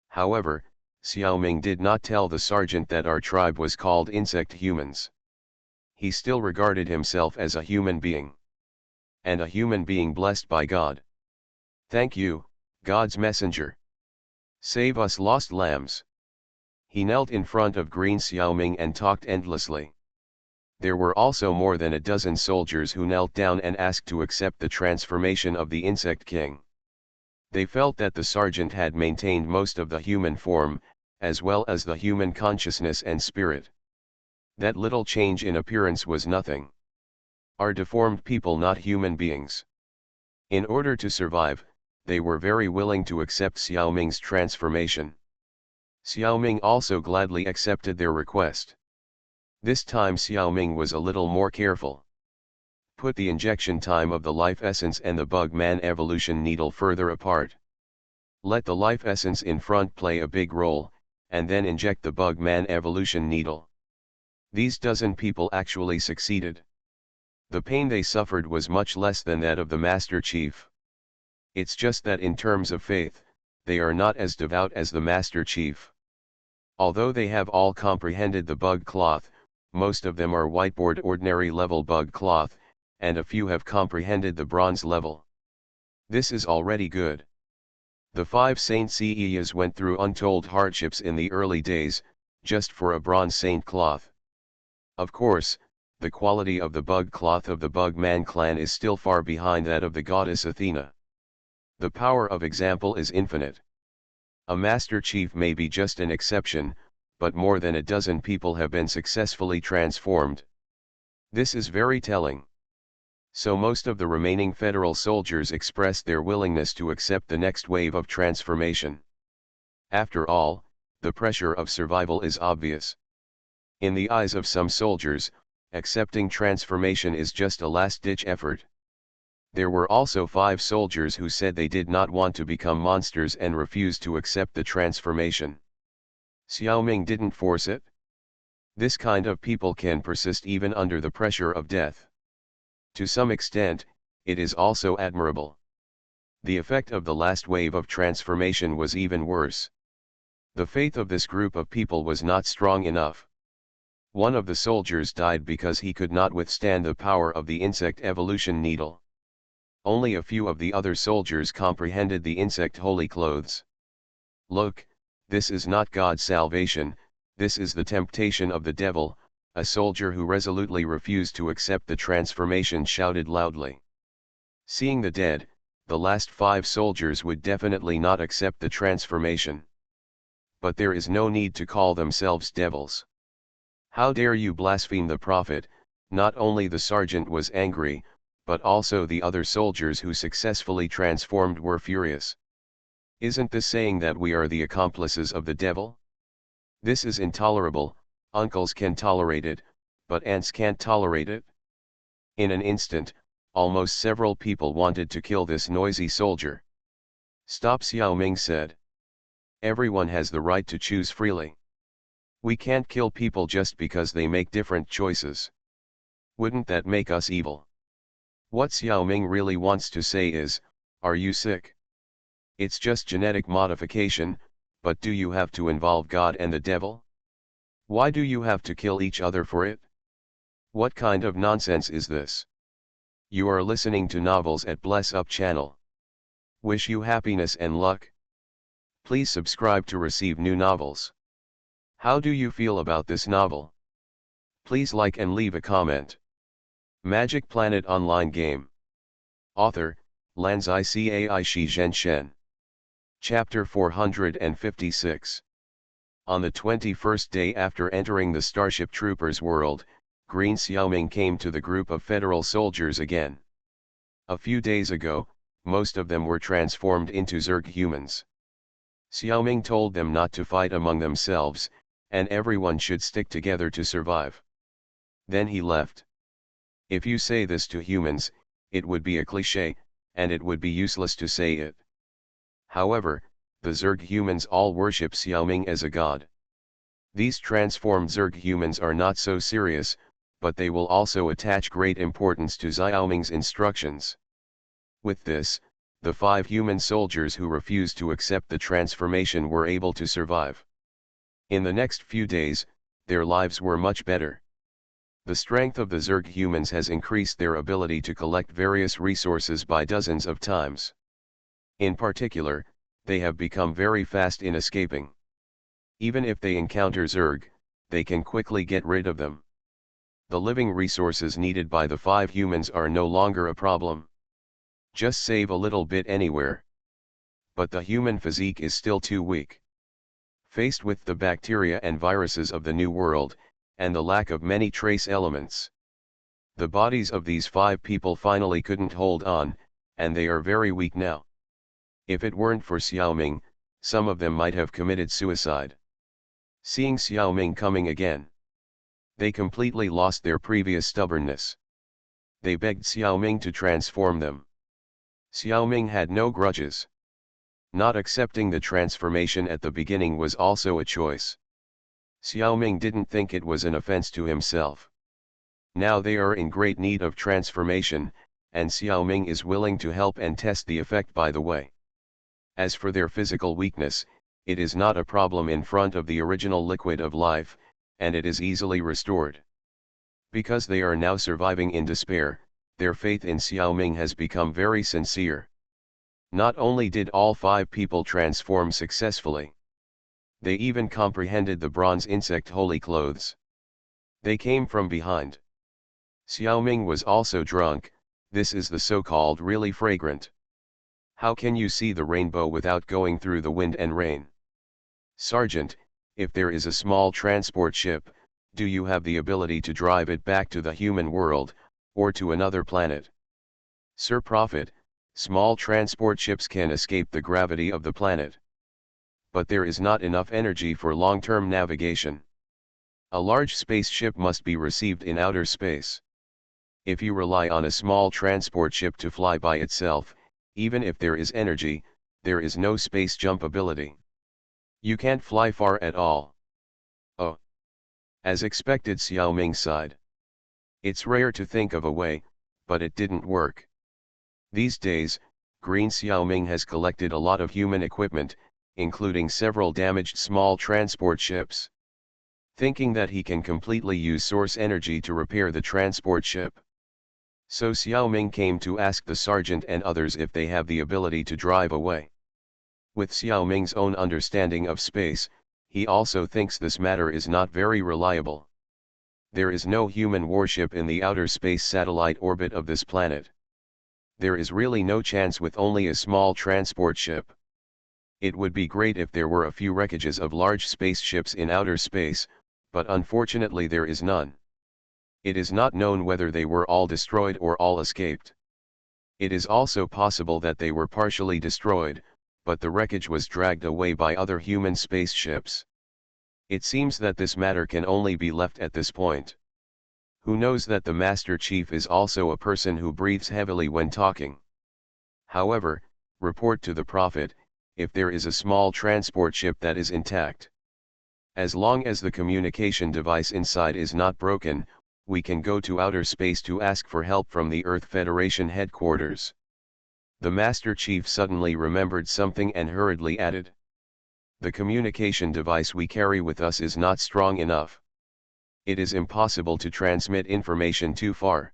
However, Xiaoming did not tell the sergeant that our tribe was called insect humans. He still regarded himself as a human being. And a human being blessed by God. Thank you, God's messenger. Save us lost lambs. He knelt in front of Green Xiaoming and talked endlessly. There were also more than a dozen soldiers who knelt down and asked to accept the transformation of the insect king. They felt that the sergeant had maintained most of the human form, as well as the human consciousness and spirit. That little change in appearance was nothing. Are deformed people not human beings? In order to survive, they were very willing to accept Xiaoming's transformation. Xiaoming also gladly accepted their request. This time Xiaoming was a little more careful. Put the injection time of the life essence and the bug man evolution needle further apart. Let the life essence in front play a big role, and then inject the bug man evolution needle. These dozen people actually succeeded. The pain they suffered was much less than that of the Master Chief. It's just that in terms of faith, they are not as devout as the Master Chief. Although they have all comprehended the bug cloth, most of them are whiteboard ordinary level bug cloth, and a few have comprehended the bronze level. This is already good. The 5 Saint Seiya went through untold hardships in the early days, just for a bronze saint cloth. Of course, the quality of the bug cloth of the Bugman clan is still far behind that of the goddess Athena. The power of example is infinite. A Master Chief may be just an exception, but more than a dozen people have been successfully transformed. This is very telling. So most of the remaining federal soldiers expressed their willingness to accept the next wave of transformation. After all, the pressure of survival is obvious. In the eyes of some soldiers, accepting transformation is just a last-ditch effort. There were also 5 soldiers who said they did not want to become monsters and refused to accept the transformation. Xiaoming didn't force it. This kind of people can persist even under the pressure of death. To some extent, it is also admirable. The effect of the last wave of transformation was even worse. The faith of this group of people was not strong enough. One of the soldiers died because he could not withstand the power of the insect evolution needle. Only a few of the other soldiers comprehended the insect holy clothes. Look, this is not God's salvation, this is the temptation of the devil, a soldier who resolutely refused to accept the transformation shouted loudly. Seeing the dead, the last 5 soldiers would definitely not accept the transformation. But there is no need to call themselves devils. How dare you blaspheme the prophet? Not only the sergeant was angry, but also the other soldiers who successfully transformed were furious. Isn't this saying that we are the accomplices of the devil? This is intolerable. Uncles can tolerate it, but aunts can't tolerate it. In an instant, almost several people wanted to kill this noisy soldier. Stop, Xiaoming said. Everyone has the right to choose freely. We can't kill people just because they make different choices. Wouldn't that make us evil? What Xiaoming really wants to say is, are you sick? It's just genetic modification, but do you have to involve God and the devil? Why do you have to kill each other for it? What kind of nonsense is this? You are listening to Novels at Bless Up channel. Wish you happiness and luck. Please subscribe to receive new novels. How do you feel about this novel? Please like and leave a comment. Magic Planet Online Game. Author, Lanzai Cai Shi Zhen Shen. Chapter 456. On the 21st day after entering the Starship Troopers world, Green Xiaoming came to the group of federal soldiers again. A few days ago, most of them were transformed into Zerg humans. Xiaoming told them not to fight among themselves, and everyone should stick together to survive. Then he left. If you say this to humans, it would be a cliché, and it would be useless to say it. However, the Zerg humans all worship Xiaoming as a god. These transformed Zerg humans are not so serious, but they will also attach great importance to Xiaoming's instructions. With this, the 5 human soldiers who refused to accept the transformation were able to survive. In the next few days, their lives were much better. The strength of the Zerg humans has increased their ability to collect various resources by dozens of times. In particular, they have become very fast in escaping. Even if they encounter Zerg, they can quickly get rid of them. The living resources needed by the 5 humans are no longer a problem. Just save a little bit anywhere. But the human physique is still too weak. Faced with the bacteria and viruses of the New World, and the lack of many trace elements, the bodies of these 5 people finally couldn't hold on, and they are very weak now. If it weren't for Xiaoming, some of them might have committed suicide. Seeing Xiaoming coming again, they completely lost their previous stubbornness. They begged Xiaoming to transform them. Xiaoming had no grudges. Not accepting the transformation at the beginning was also a choice. Xiaoming didn't think it was an offense to himself. Now they are in great need of transformation, and Xiaoming is willing to help and test the effect by the way. As for their physical weakness, it is not a problem in front of the original liquid of life, and it is easily restored. Because they are now surviving in despair, their faith in Xiaoming has become very sincere. Not only did all 5 people transform successfully, they even comprehended the bronze insect holy clothes. They came from behind. Xiaoming was also drunk. This is the so-called really fragrant. How can you see the rainbow without going through the wind and rain? Sergeant, if there is a small transport ship, do you have the ability to drive it back to the human world, or to another planet? Sir Prophet, small transport ships can escape the gravity of the planet. But there is not enough energy for long-term navigation. A large spaceship must be received in outer space. If you rely on a small transport ship to fly by itself, even if there is energy, there is no space jump ability. You can't fly far at all. Oh. As expected, Xiaoming sighed. It's rare to think of a way, but it didn't work. These days, Green Xiaoming has collected a lot of human equipment, including several damaged small transport ships. Thinking that he can completely use source energy to repair the transport ship. So Xiaoming came to ask the sergeant and others if they have the ability to drive away. With Xiaoming's own understanding of space, he also thinks this matter is not very reliable. There is no human warship in the outer space satellite orbit of this planet. There is really no chance with only a small transport ship. It would be great if there were a few wreckages of large spaceships in outer space, but unfortunately there is none. It is not known whether they were all destroyed or all escaped. It is also possible that they were partially destroyed, but the wreckage was dragged away by other human spaceships. It seems that this matter can only be left at this point. Who knows that the Master Chief is also a person who breathes heavily when talking. However, report to the Prophet, if there is a small transport ship that is intact. As long as the communication device inside is not broken, we can go to outer space to ask for help from the Earth Federation headquarters. The Master Chief suddenly remembered something and hurriedly added. The communication device we carry with us is not strong enough. It is impossible to transmit information too far.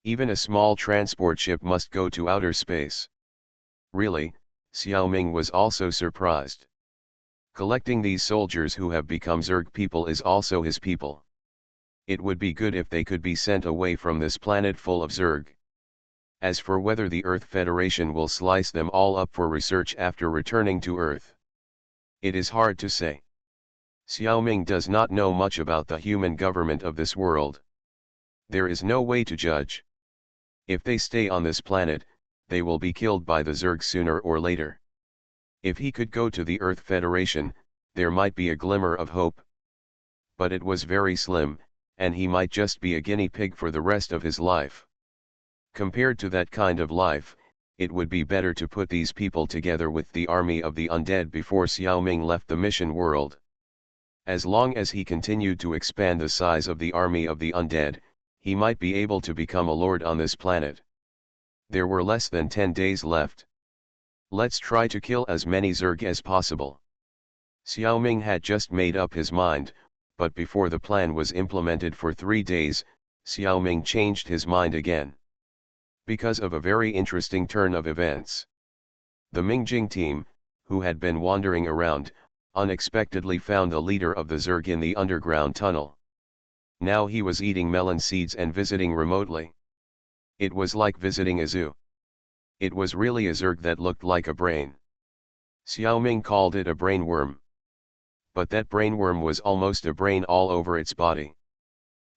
Even a small transport ship must go to outer space. Really, Xiaoming was also surprised. Collecting these soldiers who have become Zerg people is also his people. It would be good if they could be sent away from this planet full of Zerg. As for whether the Earth Federation will slice them all up for research after returning to Earth, it is hard to say. Xiaoming does not know much about the human government of this world. There is no way to judge. If they stay on this planet, they will be killed by the Zerg sooner or later. If he could go to the Earth Federation, there might be a glimmer of hope. But it was very slim, and he might just be a guinea pig for the rest of his life. Compared to that kind of life, it would be better to put these people together with the army of the undead before Xiaoming left the mission world. As long as he continued to expand the size of the army of the undead, he might be able to become a lord on this planet. There were less than 10 days left. Let's try to kill as many Zerg as possible. Xiaoming had just made up his mind, but before the plan was implemented for 3 days, Xiaoming changed his mind again. Because of a very interesting turn of events. The Mingjing team, who had been wandering around, unexpectedly found the leader of the Zerg in the underground tunnel. Now he was eating melon seeds and visiting remotely. It was like visiting a zoo. It was really a Zerg that looked like a brain. Xiaoming called it a brainworm. But that brainworm was almost a brain all over its body.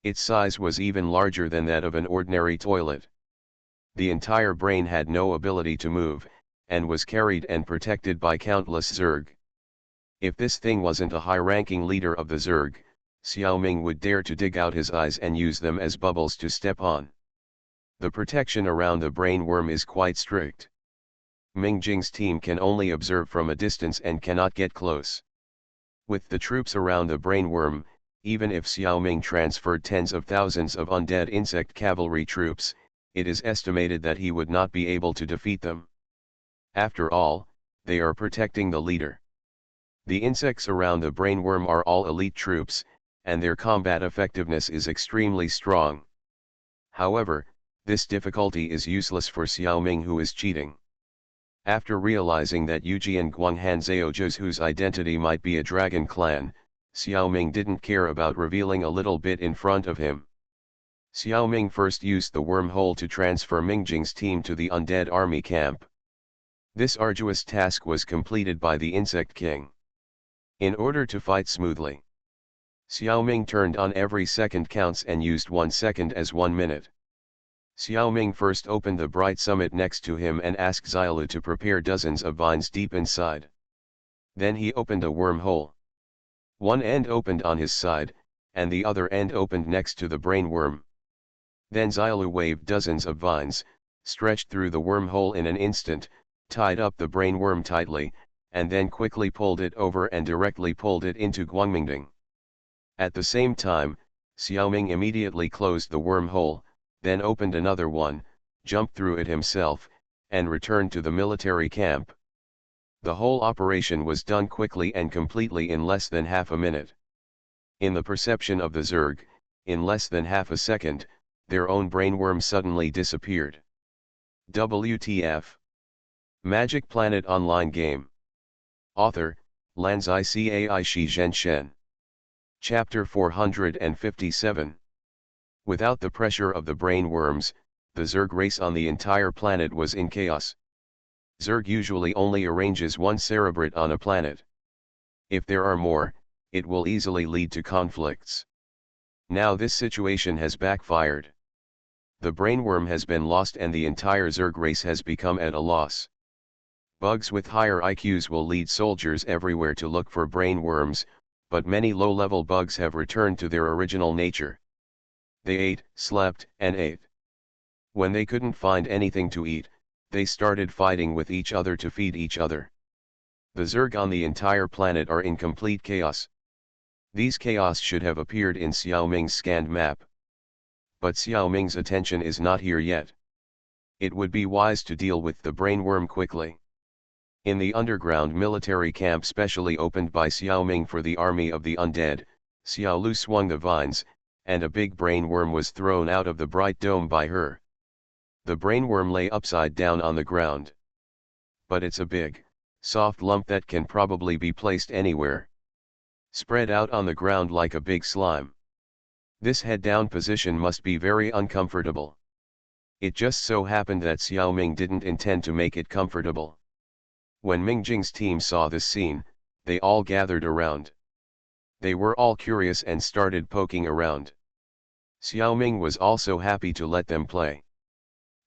Its size was even larger than that of an ordinary toilet. The entire brain had no ability to move, and was carried and protected by countless Zerg. If this thing wasn't a high-ranking leader of the Zerg, Xiaoming would dare to dig out his eyes and use them as bubbles to step on. The protection around the brainworm is quite strict. Mingjing's team can only observe from a distance and cannot get close. With the troops around the brainworm, even if Xiao Ming transferred tens of thousands of undead insect cavalry troops, it is estimated that he would not be able to defeat them. After all, they are protecting the leader. The insects around the brainworm are all elite troops, and their combat effectiveness is extremely strong. However, this difficulty is useless for Xiao Ming, who is cheating. After realizing that Yujian Guanghan Zhaozhous, whose identity might be a dragon clan, Xiao Ming didn't care about revealing a little bit in front of him. Xiao Ming first used the wormhole to transfer Mingjing's team to the undead army camp. This arduous task was completed by the Insect King. In order to fight smoothly, Xiao Ming turned on every second counts and used 1 second as 1 minute. Xiao Ming first opened the bright summit next to him and asked Xiaolu to prepare dozens of vines deep inside. Then he opened a wormhole. One end opened on his side, and the other end opened next to the brainworm. Then Xiaolu waved dozens of vines, stretched through the wormhole in an instant, tied up the brainworm tightly, and then quickly pulled it over and directly pulled it into Guangmingding. At the same time, Xiao Ming immediately closed the wormhole, then opened another one, jumped through it himself, and returned to the military camp. The whole operation was done quickly and completely in less than half a minute. In the perception of the Zerg, in less than half a second, their own brainworm suddenly disappeared. WTF? Magic Planet Online Game. Author, Lanzai Cai Shi Zhen Shen. Chapter 457. Without the pressure of the brainworms, the Zerg race on the entire planet was in chaos. Zerg usually only arranges one cerebrate on a planet. If there are more, it will easily lead to conflicts. Now this situation has backfired. The brainworm has been lost and the entire Zerg race has become at a loss. Bugs with higher IQs will lead soldiers everywhere to look for brainworms, but many low-level bugs have returned to their original nature. They ate, slept, and ate. When they couldn't find anything to eat, they started fighting with each other to feed each other. The Zerg on the entire planet are in complete chaos. These chaos should have appeared in Xiao Ming's scanned map. But Xiao Ming's attention is not here yet. It would be wise to deal with the brainworm quickly. In the underground military camp specially opened by Xiao Ming for the army of the undead, Xiao Lu swung the vines, and a big brainworm was thrown out of the bright dome by her. The brainworm lay upside down on the ground. But it's a big, soft lump that can probably be placed anywhere. Spread out on the ground like a big slime. This head-down position must be very uncomfortable. It just so happened that Xiao Ming didn't intend to make it comfortable. When Mingjing's team saw this scene, they all gathered around. They were all curious and started poking around. Xiao Ming was also happy to let them play.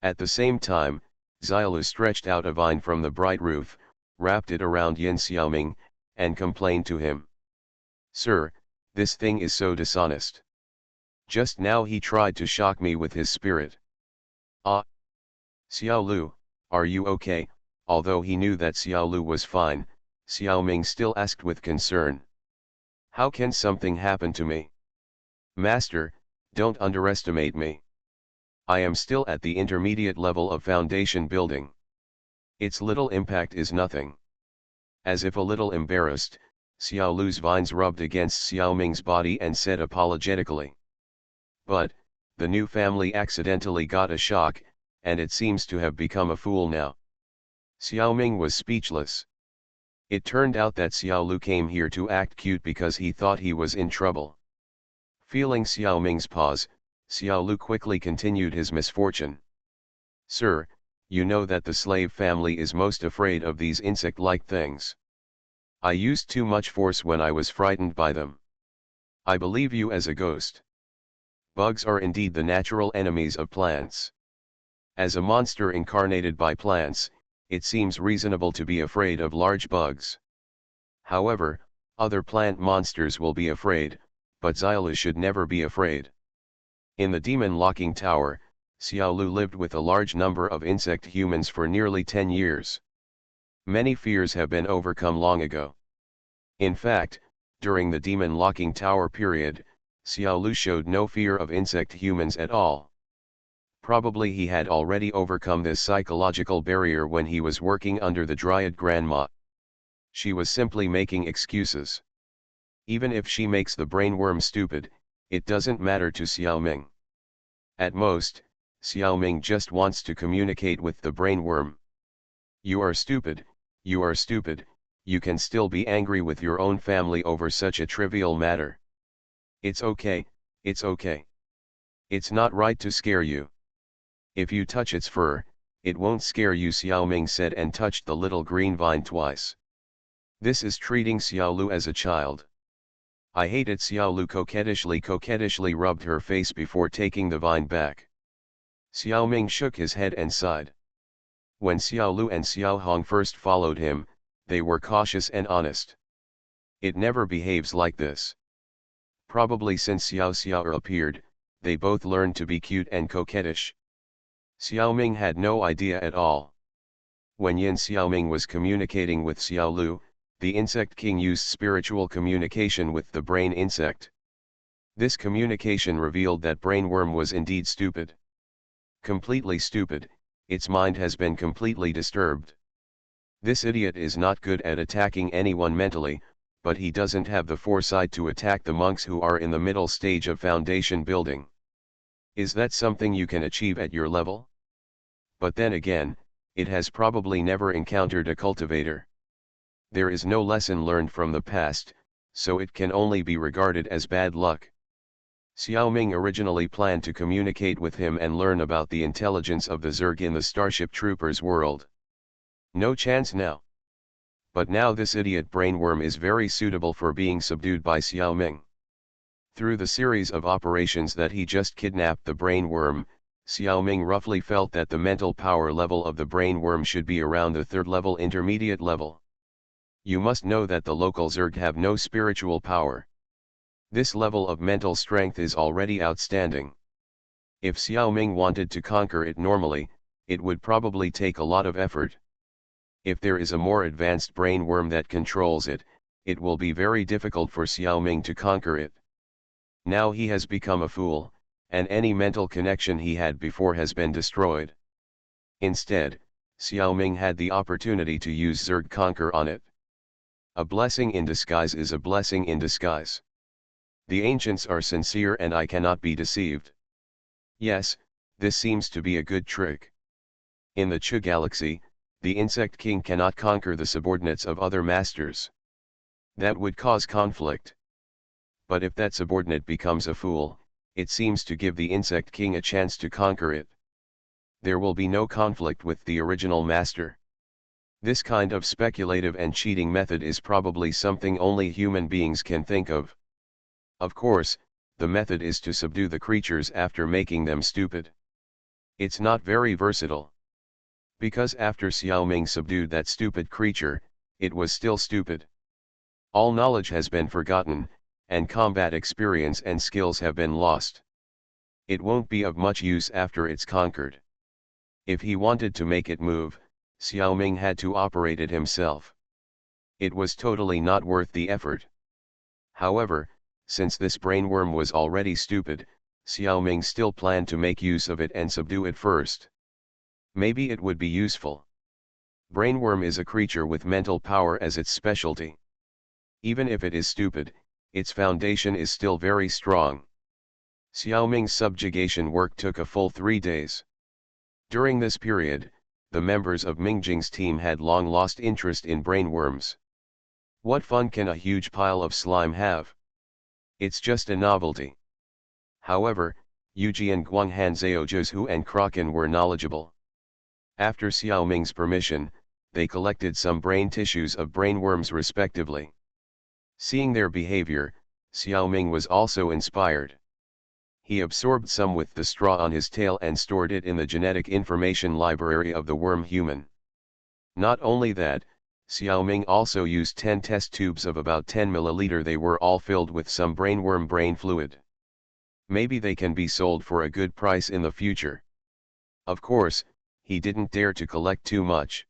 At the same time, Xiaolu stretched out a vine from the bright roof, wrapped it around Yin Xiaoming, and complained to him. "Sir, this thing is so dishonest. Just now he tried to shock me with his spirit." "Ah! Xiao Lu, are you okay?" Although he knew that Xiao Lu was fine, Xiao Ming still asked with concern. "How can something happen to me? Master, don't underestimate me. I am still at the intermediate level of foundation building. Its little impact is nothing." As if a little embarrassed, Xiao Lu's vines rubbed against Xiao Ming's body and said apologetically. "But, the new family accidentally got a shock, and it seems to have become a fool now." Xiao Ming was speechless. It turned out that Xiao Lu came here to act cute because he thought he was in trouble. Feeling Xiao Ming's pause, Xiao Lu quickly continued his misfortune. "Sir, you know that the slave family is most afraid of these insect-like things. I used too much force when I was frightened by them. I believe you as a ghost. Bugs are indeed the natural enemies of plants. As a monster incarnated by plants, it seems reasonable to be afraid of large bugs. However, other plant monsters will be afraid, but Xiaolu should never be afraid." In the demon locking tower, Xiaolu lived with a large number of insect humans for nearly 10 years. Many fears have been overcome long ago. In fact, During the demon locking tower period, Xiaolu showed no fear of insect humans at all. Probably he had already overcome this psychological barrier when he was working under the Dryad Grandma. She was simply making excuses. Even if she makes the brainworm stupid, it doesn't matter to Xiaoming. At most, Xiaoming just wants to communicate with the brainworm. You are stupid, you are stupid, you can still be angry with your own family over such a trivial matter. It's okay, it's okay. It's not right to scare you. If you touch its fur, it won't scare you, Xiaoming said and touched the little green vine twice. This is treating Xiaolu as a child. I hate it. Xiaolu coquettishly rubbed her face before taking the vine back. Xiaoming shook his head and sighed. When Xiaolu and Xiaohong first followed him, they were cautious and honest. It never behaves like this. Probably since Xiao appeared, they both learned to be cute and coquettish. Xiaoming had no idea at all. When Yin Xiaoming was communicating with Xiaolu, the insect king used spiritual communication with the brain insect. This communication revealed that brainworm was indeed stupid. Completely stupid, its mind has been completely disturbed. This idiot is not good at attacking anyone mentally, but he doesn't have the foresight to attack the monks who are in the middle stage of foundation building. Is that something you can achieve at your level? But then again, it has probably never encountered a cultivator. There is no lesson learned from the past, so it can only be regarded as bad luck. Xiaoming originally planned to communicate with him and learn about the intelligence of the Zerg in the Starship Troopers world. No chance now. But now this idiot brainworm is very suitable for being subdued by Xiaoming. Through the series of operations that he just kidnapped the brainworm, Xiaoming roughly felt that the mental power level of the brainworm should be around the third level intermediate level. You must know that the local Zerg have no spiritual power. This level of mental strength is already outstanding. If Xiaoming wanted to conquer it normally, it would probably take a lot of effort. If there is a more advanced brainworm that controls it, it will be very difficult for Xiaoming to conquer it. Now he has become a fool, and any mental connection he had before has been destroyed. Instead, Xiaoming had the opportunity to use Zerg Conquer on it. A blessing in disguise is a blessing in disguise. The ancients are sincere and I cannot be deceived. Yes, this seems to be a good trick. In the Chu galaxy, the insect king cannot conquer the subordinates of other masters. That would cause conflict. But if that subordinate becomes a fool, it seems to give the insect king a chance to conquer it. There will be no conflict with the original master. This kind of speculative and cheating method is probably something only human beings can think of. Of course, the method is to subdue the creatures after making them stupid. It's not very versatile. Because after Xiaoming subdued that stupid creature, it was still stupid. All knowledge has been forgotten, and combat experience and skills have been lost. It won't be of much use after it's conquered. If he wanted to make it move, Xiaoming had to operate it himself. It was totally not worth the effort. However, since this brainworm was already stupid, Xiaoming still planned to make use of it and subdue it first. Maybe it would be useful. Brainworm is a creature with mental power as its specialty. Even if it is stupid, its foundation is still very strong. Xiaoming's subjugation work took a full 3 days. During this period, the members of Mingjing's team had long lost interest in brainworms. What fun can a huge pile of slime have? It's just a novelty. However, Yujian Guanghan Zhaozhu and Kraken were knowledgeable. After Xiaoming's permission, they collected some brain tissues of brainworms respectively. Seeing their behavior, Xiaoming was also inspired. He absorbed some with the straw on his tail and stored it in the genetic information library of the worm human. Not only that, Xiaoming also used 10 test tubes of about 10 ml. They were all filled with some brainworm brain fluid. Maybe they can be sold for a good price in the future. Of course, he didn't dare to collect too much.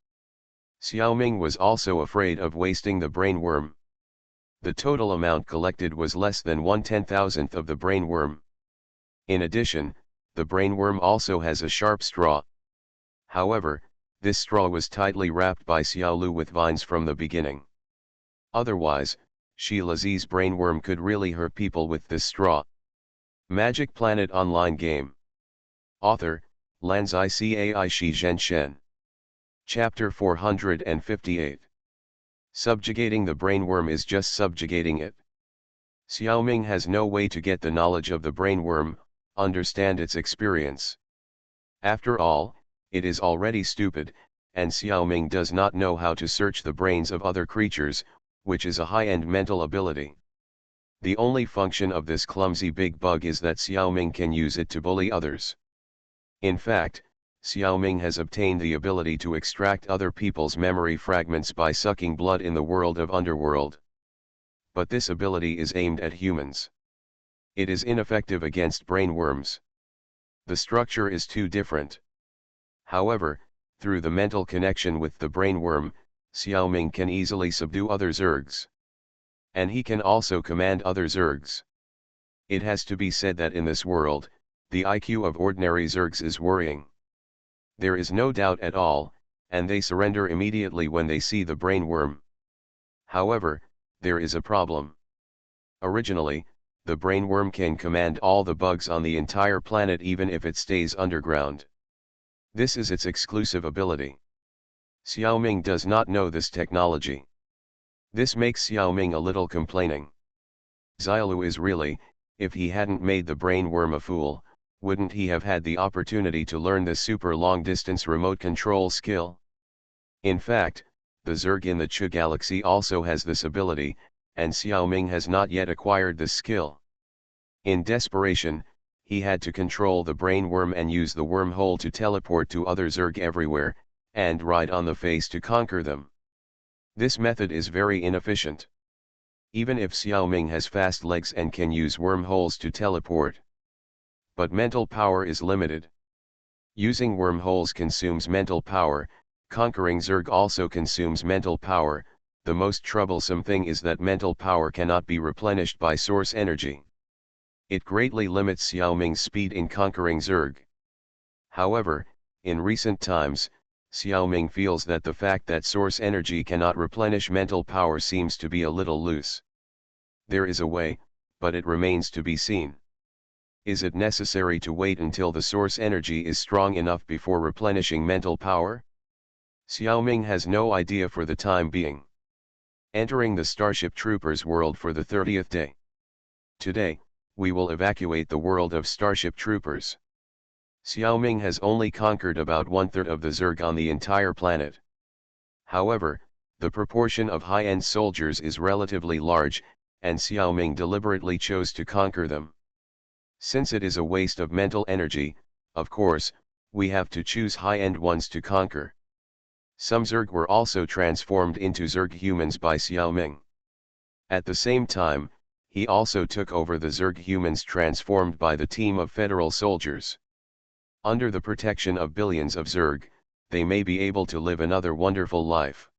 Xiaoming was also afraid of wasting the brainworm. The total amount collected was less than 1/10,000th of the brainworm. In addition, the brainworm also has a sharp straw. However, this straw was tightly wrapped by Xiaolu with vines from the beginning. Otherwise, Sheila Z's brainworm could really hurt people with this straw. Magic Planet Online Game. Author, Lanzai Cai Shi Zhen Shen. Chapter 458. Subjugating the brainworm is just subjugating it. Xiaoming has no way to get the knowledge of the brainworm, understand its experience. After all, it is already stupid, and Xiaoming does not know how to search the brains of other creatures, which is a high-end mental ability. The only function of this clumsy big bug is that Xiaoming can use it to bully others. In fact, Xiaoming has obtained the ability to extract other people's memory fragments by sucking blood in the world of Underworld. But this ability is aimed at humans. It is ineffective against brainworms. The structure is too different. However, through the mental connection with the brainworm, Xiaoming can easily subdue other Zergs. And he can also command other Zergs. It has to be said that in this world, the IQ of ordinary Zergs is worrying. There is no doubt at all, and they surrender immediately when they see the brainworm. However, there is a problem. Originally, the brainworm can command all the bugs on the entire planet even if it stays underground. This is its exclusive ability. Xiaoming does not know this technology. This makes Xiaoming a little complaining. Xiaolu is really, if he hadn't made the brainworm a fool, wouldn't he have had the opportunity to learn this super long-distance remote control skill? In fact, the Zerg in the Chu galaxy also has this ability, and Xiaoming has not yet acquired this skill. In desperation, he had to control the brainworm and use the wormhole to teleport to other Zerg everywhere, and ride on the face to conquer them. This method is very inefficient. Even if Xiaoming has fast legs and can use wormholes to teleport. But mental power is limited. Using wormholes consumes mental power, conquering Zerg also consumes mental power. The most troublesome thing is that mental power cannot be replenished by source energy. It greatly limits Xiaoming's speed in conquering Zerg. However, in recent times, Xiaoming feels that the fact that source energy cannot replenish mental power seems to be a little loose. There is a way, but it remains to be seen. Is it necessary to wait until the source energy is strong enough before replenishing mental power? Xiaoming has no idea for the time being. Entering the Starship Troopers world for the 30th day. Today, we will evacuate the world of Starship Troopers. Xiaoming has only conquered about 1/3 of the Zerg on the entire planet. However, the proportion of high-end soldiers is relatively large, and Xiaoming deliberately chose to conquer them. Since it is a waste of mental energy, of course, we have to choose high-end ones to conquer. Some Zerg were also transformed into Zerg humans by Xiaoming. At the same time, he also took over the Zerg humans transformed by the team of federal soldiers. Under the protection of billions of Zerg, they may be able to live another wonderful life.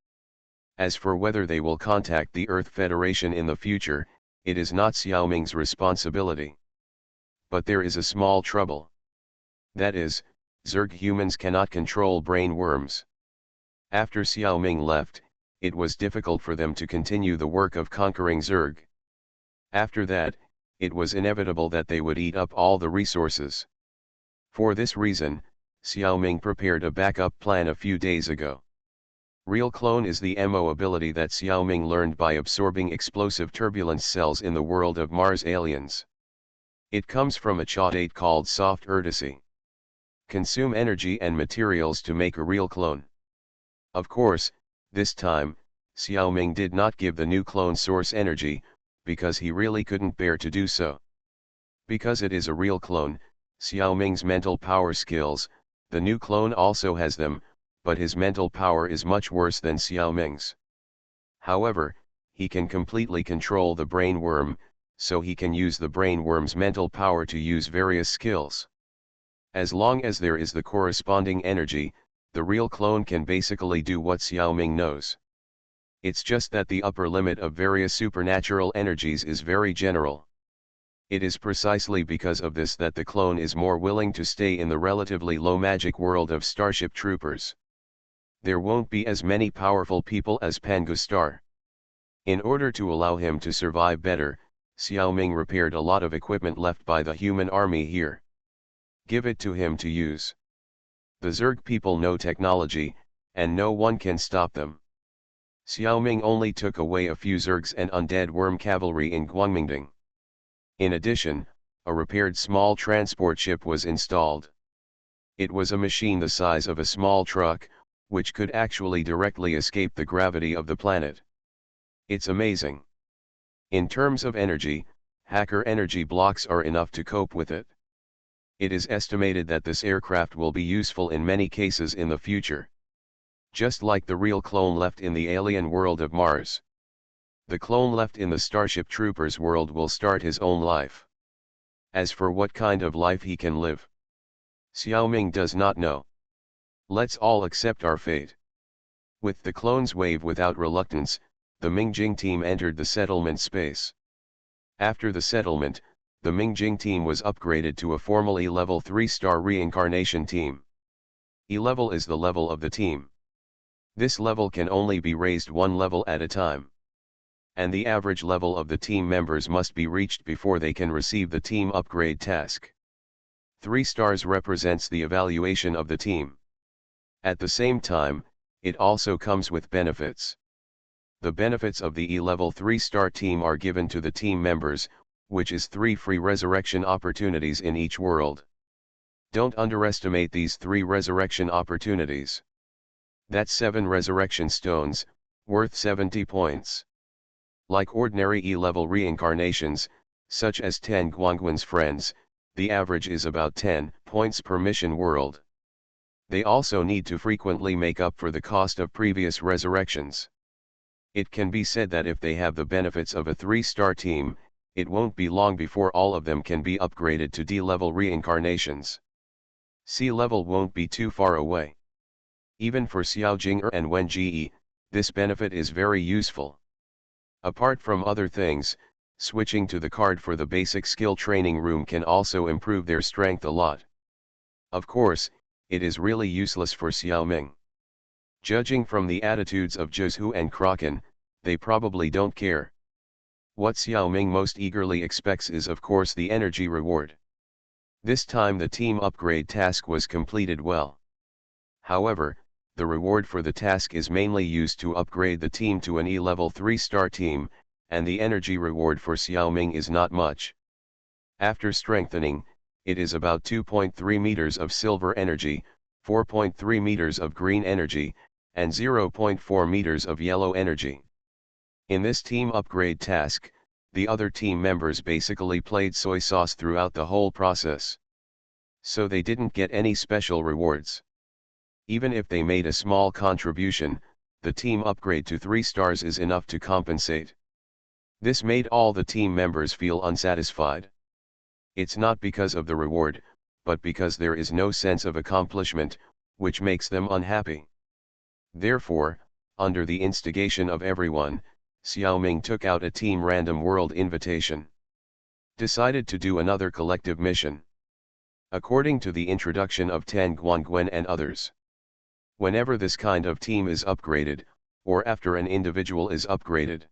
As for whether they will contact the Earth Federation in the future, it is not Xiaoming's responsibility. But there is a small trouble. That is, Zerg humans cannot control brain worms. After Xiaoming left, it was difficult for them to continue the work of conquering Zerg. After that, it was inevitable that they would eat up all the resources. For this reason, Xiaoming prepared a backup plan a few days ago. Real Clone is the MO ability that Xiaoming learned by absorbing explosive turbulence cells in the world of Mars aliens. It comes from a chaudate called soft urticae. Consume energy and materials to make a real clone. Of course, this time, Xiaoming did not give the new clone source energy, because he really couldn't bear to do so. Because it is a real clone, Xiaoming's mental power skills, the new clone also has them, but his mental power is much worse than Xiaoming's. However, he can completely control the brain worm, so he can use the brain worm's mental power to use various skills. As long as there is the corresponding energy, the real clone can basically do what Xiaoming knows. It's just that the upper limit of various supernatural energies is very general. It is precisely because of this that the clone is more willing to stay in the relatively low magic world of Starship Troopers. There won't be as many powerful people as Pangustar. In order to allow him to survive better, Xiaoming repaired a lot of equipment left by the human army here. Give it to him to use. The Zerg people know technology, and no one can stop them. Xiaoming only took away a few Zergs and undead worm cavalry in Guangmingding. In addition, a repaired small transport ship was installed. It was a machine the size of a small truck, which could actually directly escape the gravity of the planet. It's amazing. In terms of energy, hacker energy blocks are enough to cope with it. It is estimated that this aircraft will be useful in many cases in the future. Just like the real clone left in the alien world of Mars. The clone left in the Starship Troopers world will start his own life. As for what kind of life he can live, Xiaoming does not know. Let's all accept our fate. With the clones wave without reluctance, the Mingjing team entered the settlement space. After the settlement, the Mingjing team was upgraded to a formal E-level 3-star reincarnation team. E-level is the level of the team. This level can only be raised one level at a time. And the average level of the team members must be reached before they can receive the team upgrade task. 3 stars represents the evaluation of the team. At the same time, it also comes with benefits. The benefits of the E-level 3-star team are given to the team members, which is 3 free resurrection opportunities in each world. Don't underestimate these 3 resurrection opportunities. That's 7 resurrection stones, worth 70 points. Like ordinary E-level reincarnations, such as 10 Guangguan's friends, the average is about 10 points per mission world. They also need to frequently make up for the cost of previous resurrections. It can be said that if they have the benefits of a 3-star team, it won't be long before all of them can be upgraded to D-level reincarnations. C-level won't be too far away. Even for Xiao Jing'er and Wen Ji, this benefit is very useful. Apart from other things, switching to the card for the basic skill training room can also improve their strength a lot. Of course, it is really useless for Xiaoming. Judging from the attitudes of Zhu and Kraken, they probably don't care. What Xiaoming most eagerly expects is of course the energy reward. This time the team upgrade task was completed well. However, the reward for the task is mainly used to upgrade the team to an E-level 3-star team, and the energy reward for Xiaoming is not much. After strengthening, it is about 2.3 meters of silver energy, 4.3 meters of green energy, and 0.4 meters of yellow energy. In this team upgrade task, the other team members basically played soy sauce throughout the whole process. So they didn't get any special rewards. Even if they made a small contribution, the team upgrade to 3 stars is enough to compensate. This made all the team members feel unsatisfied. It's not because of the reward, but because there is no sense of accomplishment, which makes them unhappy. Therefore, under the instigation of everyone, Xiaoming took out a team random world invitation. Decided to do another collective mission. According to the introduction of Tan Guangguan and others. Whenever this kind of team is upgraded, or after an individual is upgraded.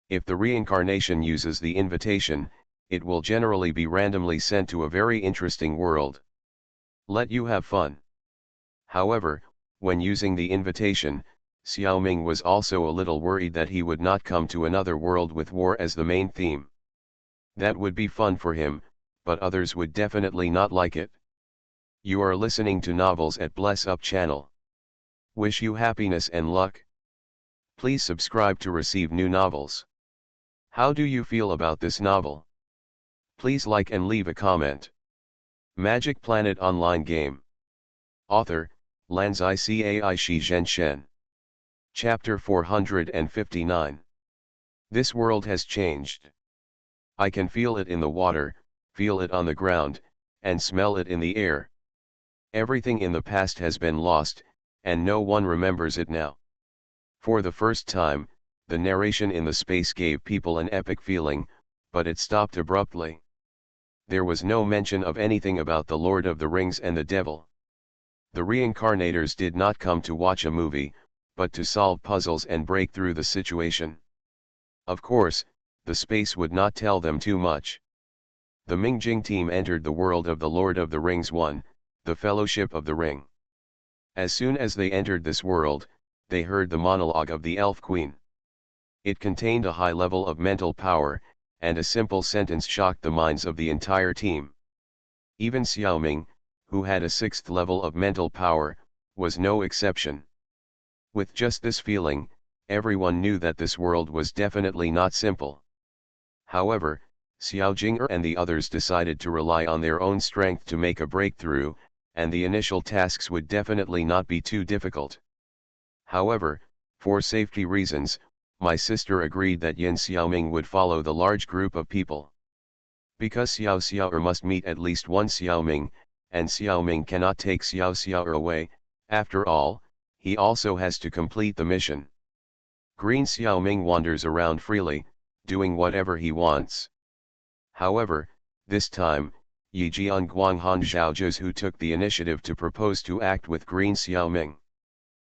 If the reincarnation uses the invitation, it will generally be randomly sent to a very interesting world. Let you have fun. However, when using the invitation, Xiaoming was also a little worried that he would not come to another world with war as the main theme. That would be fun for him, but others would definitely not like it. You are listening to Novels at Bless Up channel. Wish you happiness and luck. Please subscribe to receive new novels. How do you feel about this novel? Please like and leave a comment. Magic Planet Online Game. Author, Lanzai Cai Shi Zhen Shen. Chapter 459. This world has changed. I can feel it in the water, feel it on the ground, and smell it in the air. Everything in the past has been lost, and no one remembers it now. For the first time, the narration in the space gave people an epic feeling, but it stopped abruptly. There was no mention of anything about the Lord of the Rings and the devil. The reincarnators did not come to watch a movie, but to solve puzzles and break through the situation. Of course, the space would not tell them too much. The Mingjing team entered the world of the Lord of the Rings 1, the Fellowship of the Ring. As soon as they entered this world, they heard the monologue of the Elf Queen. It contained a high level of mental power, and a simple sentence shocked the minds of the entire team. Even Xiaoming, who had a 6th level of mental power, was no exception. With just this feeling, everyone knew that this world was definitely not simple. However, Xiao Jing'er and the others decided to rely on their own strength to make a breakthrough, and the initial tasks would definitely not be too difficult. However, for safety reasons, my sister agreed that Yin Xiaoming would follow the large group of people. Because Xiao Xiao'er must meet at least one Xiaoming, and Xiaoming cannot take Xiao Xiao'er away, after all, he also has to complete the mission. Green Xiaoming wanders around freely, doing whatever he wants. However, this time, Yi Jian Guanghan Zhaozhou who took the initiative to propose to act with Green Xiaoming.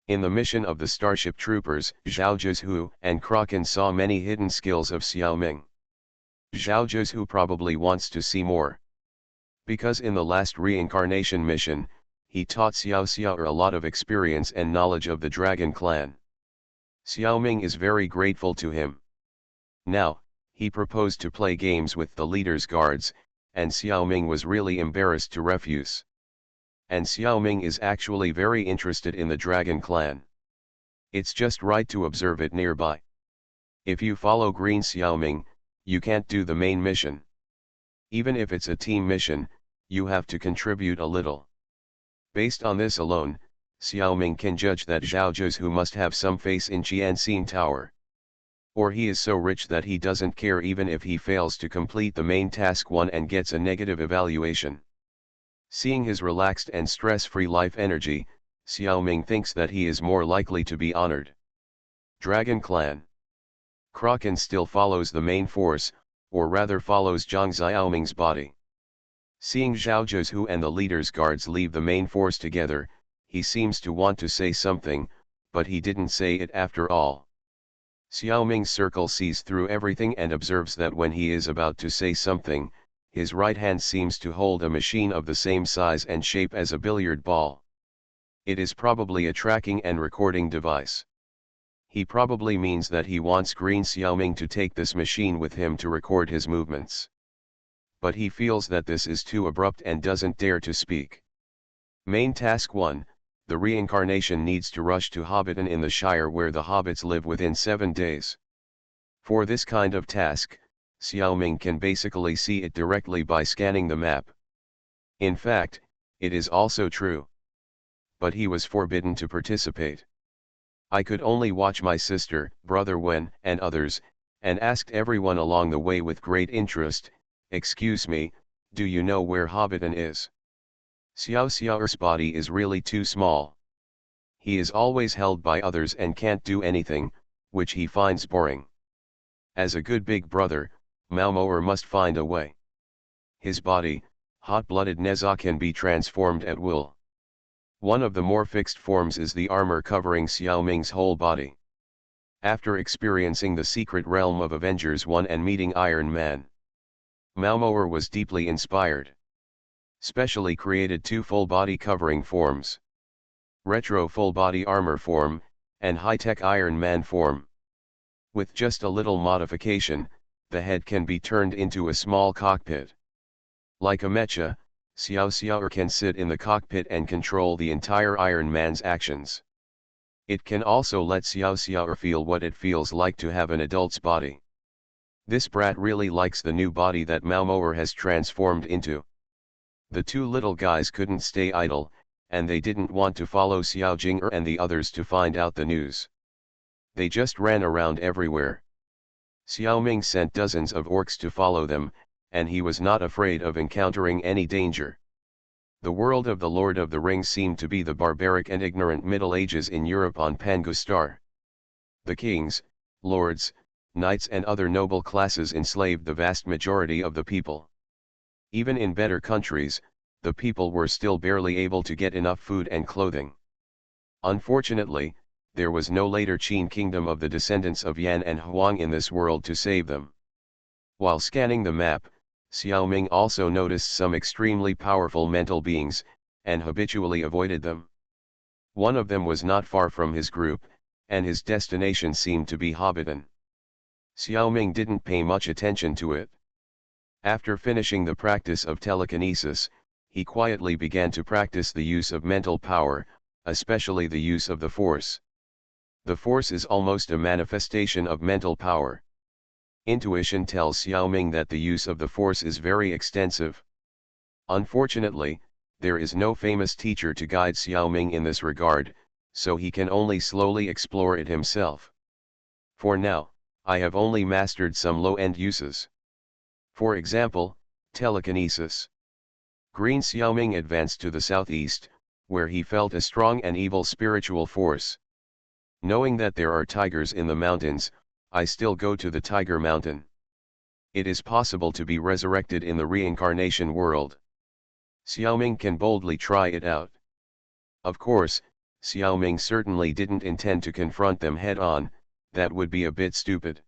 In the mission of the Starship Troopers, Zhao Zhuzhu and Kraken saw many hidden skills of Xiaoming. Zhao Zhuzhu probably wants to see more. Because in the last reincarnation mission, he taught Xiao Xiao'er a lot of experience and knowledge of the Dragon Clan. Xiaoming is very grateful to him. Now, he proposed to play games with the leader's guards, and Xiaoming was really embarrassed to refuse. And Xiaoming is actually very interested in the Dragon Clan. It's just right to observe it nearby. If you follow Green Xiaoming, you can't do the main mission. Even if it's a team mission, you have to contribute a little. Based on this alone, Xiaoming can judge that Zhao Zhuzhu must have some face in Qianxin Tower. Or he is so rich that he doesn't care even if he fails to complete the main task 1 and gets a negative evaluation. Seeing his relaxed and stress-free life energy, Xiaoming thinks that he is more likely to be honored. Dragon Clan. Kraken still follows the main force, or rather follows Zhang Xiaoming's body. Seeing Zhao Zhuzhu and the leader's guards leave the main force together, he seems to want to say something, but he didn't say it after all. Xiaoming's circle sees through everything and observes that when he is about to say something, his right hand seems to hold a machine of the same size and shape as a billiard ball. It is probably a tracking and recording device. He probably means that he wants Green Xiaoming to take this machine with him to record his movements. But he feels that this is too abrupt and doesn't dare to speak. Main task 1, the reincarnation needs to rush to Hobbiton in the Shire where the hobbits live within 7 days. For this kind of task, Xiaoming can basically see it directly by scanning the map. In fact, it is also true. But he was forbidden to participate. I could only watch my sister, brother Wen, and others, and asked everyone along the way with great interest, "Excuse me, do you know where Hobbiton is?" Xiao Xiao'er's body is really too small. He is always held by others and can't do anything, which he finds boring. As a good big brother, Malmo'er must find a way. His body, hot-blooded Neza, can be transformed at will. One of the more fixed forms is the armor covering Xiaoming's whole body. After experiencing the secret realm of Avengers 1 and meeting Iron Man, Malmo'er was deeply inspired. Specially created 2 full-body covering forms. Retro full-body armor form, and high-tech Iron Man form. With just a little modification, the head can be turned into a small cockpit. Like a mecha, Xiao Xiao'er can sit in the cockpit and control the entire Iron Man's actions. It can also let Xiao Xiao'er feel what it feels like to have an adult's body. This brat really likes the new body that Malmo'er has transformed into. The 2 little guys couldn't stay idle, and they didn't want to follow Xiao Jing'er and the others to find out the news. They just ran around everywhere. Xiaoming sent dozens of orcs to follow them, and he was not afraid of encountering any danger. The world of the Lord of the Rings seemed to be the barbaric and ignorant Middle Ages in Europe on Pangustar. The kings, lords, knights and other noble classes enslaved the vast majority of the people. Even in better countries, the people were still barely able to get enough food and clothing. Unfortunately, there was no later Qin kingdom of the descendants of Yan and Huang in this world to save them. While scanning the map, Xiaoming also noticed some extremely powerful mental beings, and habitually avoided them. One of them was not far from his group, and his destination seemed to be Hobbiton. Xiaoming didn't pay much attention to it. After finishing the practice of telekinesis, he quietly began to practice the use of mental power, especially the use of the Force. The Force is almost a manifestation of mental power. Intuition tells Xiaoming that the use of the Force is very extensive. Unfortunately, there is no famous teacher to guide Xiaoming in this regard, so he can only slowly explore it himself. For now, I have only mastered some low-end uses. For example, telekinesis. Green Xiaoming advanced to the southeast, where he felt a strong and evil spiritual force. Knowing that there are tigers in the mountains, I still go to the Tiger Mountain. It is possible to be resurrected in the reincarnation world. Xiaoming can boldly try it out. Of course, Xiaoming certainly didn't intend to confront them head-on, that would be a bit stupid.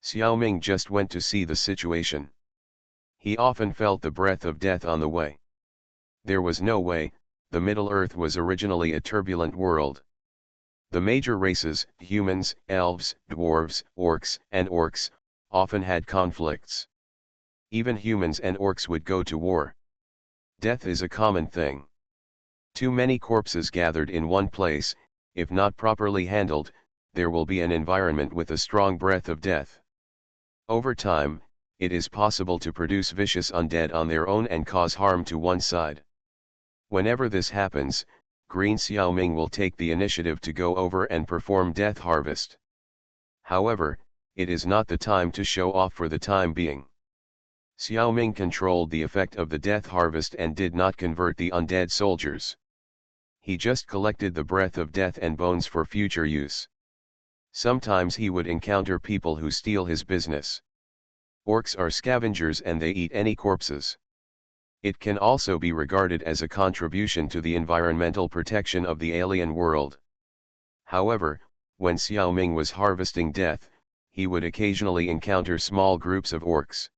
Xiaoming just went to see the situation. He often felt the breath of death on the way. There was no way, the Middle-earth was originally a turbulent world. The major races, humans, elves, dwarves, orcs, often had conflicts. Even humans and orcs would go to war. Death is a common thing. Too many corpses gathered in one place, if not properly handled, there will be an environment with a strong breath of death. Over time, it is possible to produce vicious undead on their own and cause harm to one side. Whenever this happens, Green Xiaoming will take the initiative to go over and perform death harvest. However, it is not the time to show off for the time being. Xiaoming controlled the effect of the death harvest and did not convert the undead soldiers. He just collected the breath of death and bones for future use. Sometimes he would encounter people who steal his business. Orcs are scavengers and they eat any corpses. It can also be regarded as a contribution to the environmental protection of the alien world. However, when Xiaoming was harvesting death, he would occasionally encounter small groups of orcs.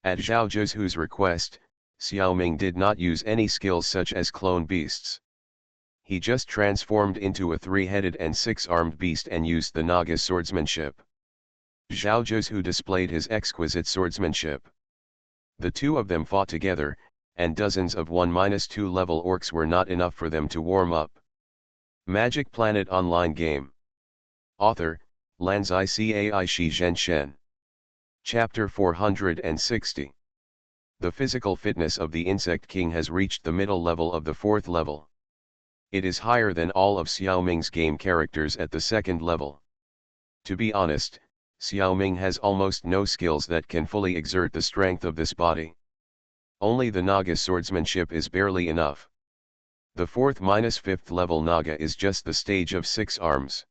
At Zhao Zhu's request, Xiaoming did not use any skills such as clone beasts. He just transformed into a 3-headed and 6-armed beast and used the Naga swordsmanship. Zhao Zhu displayed his exquisite swordsmanship. The two of them fought together, and dozens of 1-2 level orcs were not enough for them to warm up. Magic Planet Online Game. Author, Lanzai Cai Shi Zhen Shen. Chapter 460. The physical fitness of the Insect King has reached the middle level of the 4th level. It is higher than all of Xiaoming's game characters at the 2nd level. To be honest, Xiaoming has almost no skills that can fully exert the strength of this body. Only the Naga swordsmanship is barely enough. The 4th-5th level Naga is just the stage of 6 arms.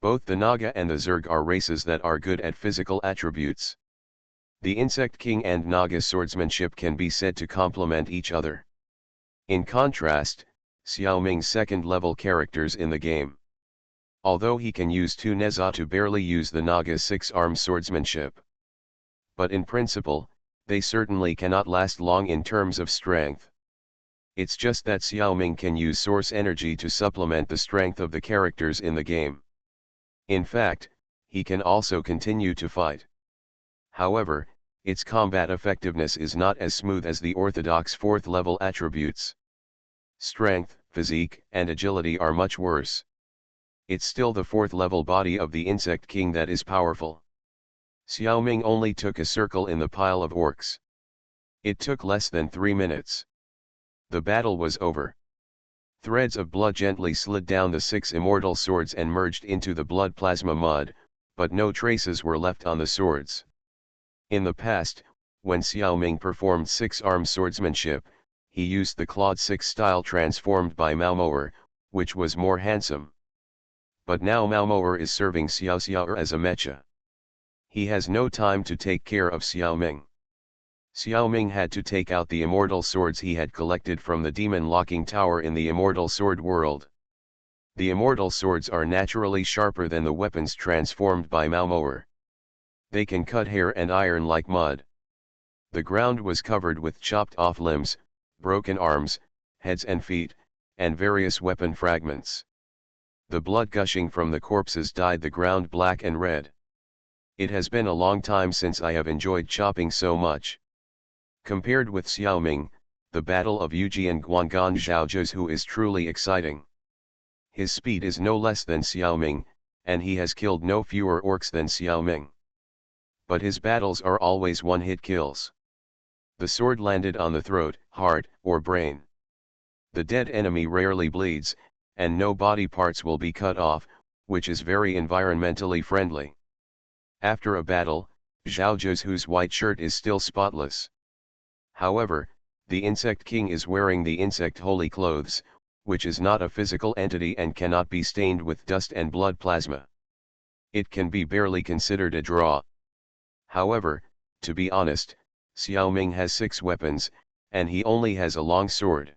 Both the Naga and the Zerg are races that are good at physical attributes. The Insect King and Naga swordsmanship can be said to complement each other. In contrast, Xiaoming's 2nd level characters in the game. Although he can use 2 Nezatu barely use the Naga 6-arm swordsmanship. But in principle, they certainly cannot last long in terms of strength. It's just that Xiaoming can use source energy to supplement the strength of the characters in the game. In fact, he can also continue to fight. However, its combat effectiveness is not as smooth as the orthodox 4th level attributes. Strength, physique, and agility are much worse. It's still the 4th level body of the Insect King that is powerful. Xiaoming only took a circle in the pile of orcs. It took less than 3 minutes. The battle was over. Threads of blood gently slid down the 6 immortal swords and merged into the blood plasma mud, but no traces were left on the swords. In the past, when Xiaoming performed 6-arm swordsmanship, he used the Claude 6 style transformed by Malmoer, which was more handsome. But now Maomoer is serving Xiao Xiaoer as a mecha. He has no time to take care of Xiao Ming. Xiao Ming had to take out the immortal swords he had collected from the demon locking tower in the immortal sword world. The immortal swords are naturally sharper than the weapons transformed by Maomoer. They can cut hair and iron like mud. The ground was covered with chopped off limbs, broken arms, heads and feet, and various weapon fragments. The blood gushing from the corpses dyed the ground black and red. It has been a long time since I have enjoyed chopping so much. Compared with Xiao Ming, the battle of Yujian Guangan Zhaozhou is truly exciting. His speed is no less than Xiao Ming, and he has killed no fewer orcs than Xiao Ming. But his battles are always one-hit kills. The sword landed on the throat, heart, or brain. The dead enemy rarely bleeds, and no body parts will be cut off, which is very environmentally friendly. After a battle, Zhaozhou's white shirt is still spotless. However, the Insect King is wearing the insect holy clothes, which is not a physical entity and cannot be stained with dust and blood plasma. It can be barely considered a draw. However, to be honest, Xiao Ming has 6 weapons, and he only has a long sword.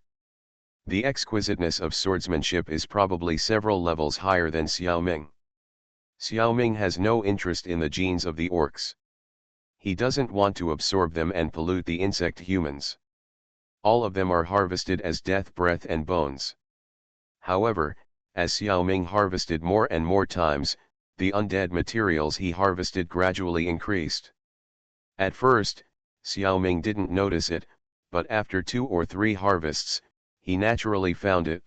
The exquisiteness of swordsmanship is probably several levels higher than Xiao Ming. Xiao Ming has no interest in the genes of the orcs. He doesn't want to absorb them and pollute the insect humans. All of them are harvested as death breath and bones. However, as Xiao Ming harvested more and more times, the undead materials he harvested gradually increased. At first, Xiao Ming didn't notice it, but after 2 or 3 harvests, he naturally found it.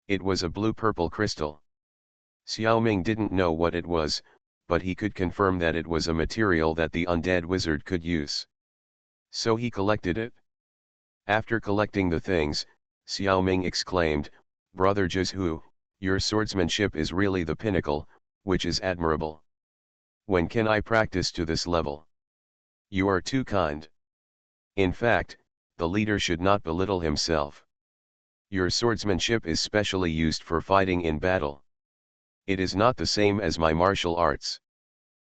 It was a blue-purple crystal. Xiao Ming didn't know what it was, but he could confirm that it was a material that the undead wizard could use. So he collected it. After collecting the things, Xiao Ming exclaimed, "Brother Zhu, your swordsmanship is really the pinnacle, which is admirable. When can I practice to this level? You are too kind." In fact, the leader should not belittle himself. Your swordsmanship is specially used for fighting in battle. It is not the same as my martial arts.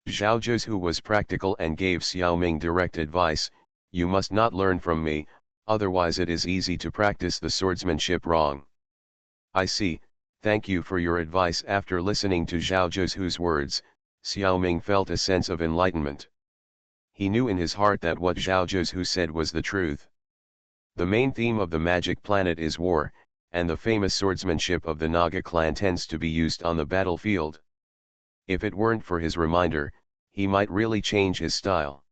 Zhaozhou was practical and gave Xiao Ming direct advice, "You must not learn from me, otherwise it is easy to practice the swordsmanship wrong." "I see, thank you for your advice." After listening to Zhaozhou's words, Xiao Ming felt a sense of enlightenment. He knew in his heart that what Zhaozhou said was the truth. The main theme of the magic planet is war, and the famous swordsmanship of the Naga clan tends to be used on the battlefield. If it weren't for his reminder, he might really change his style.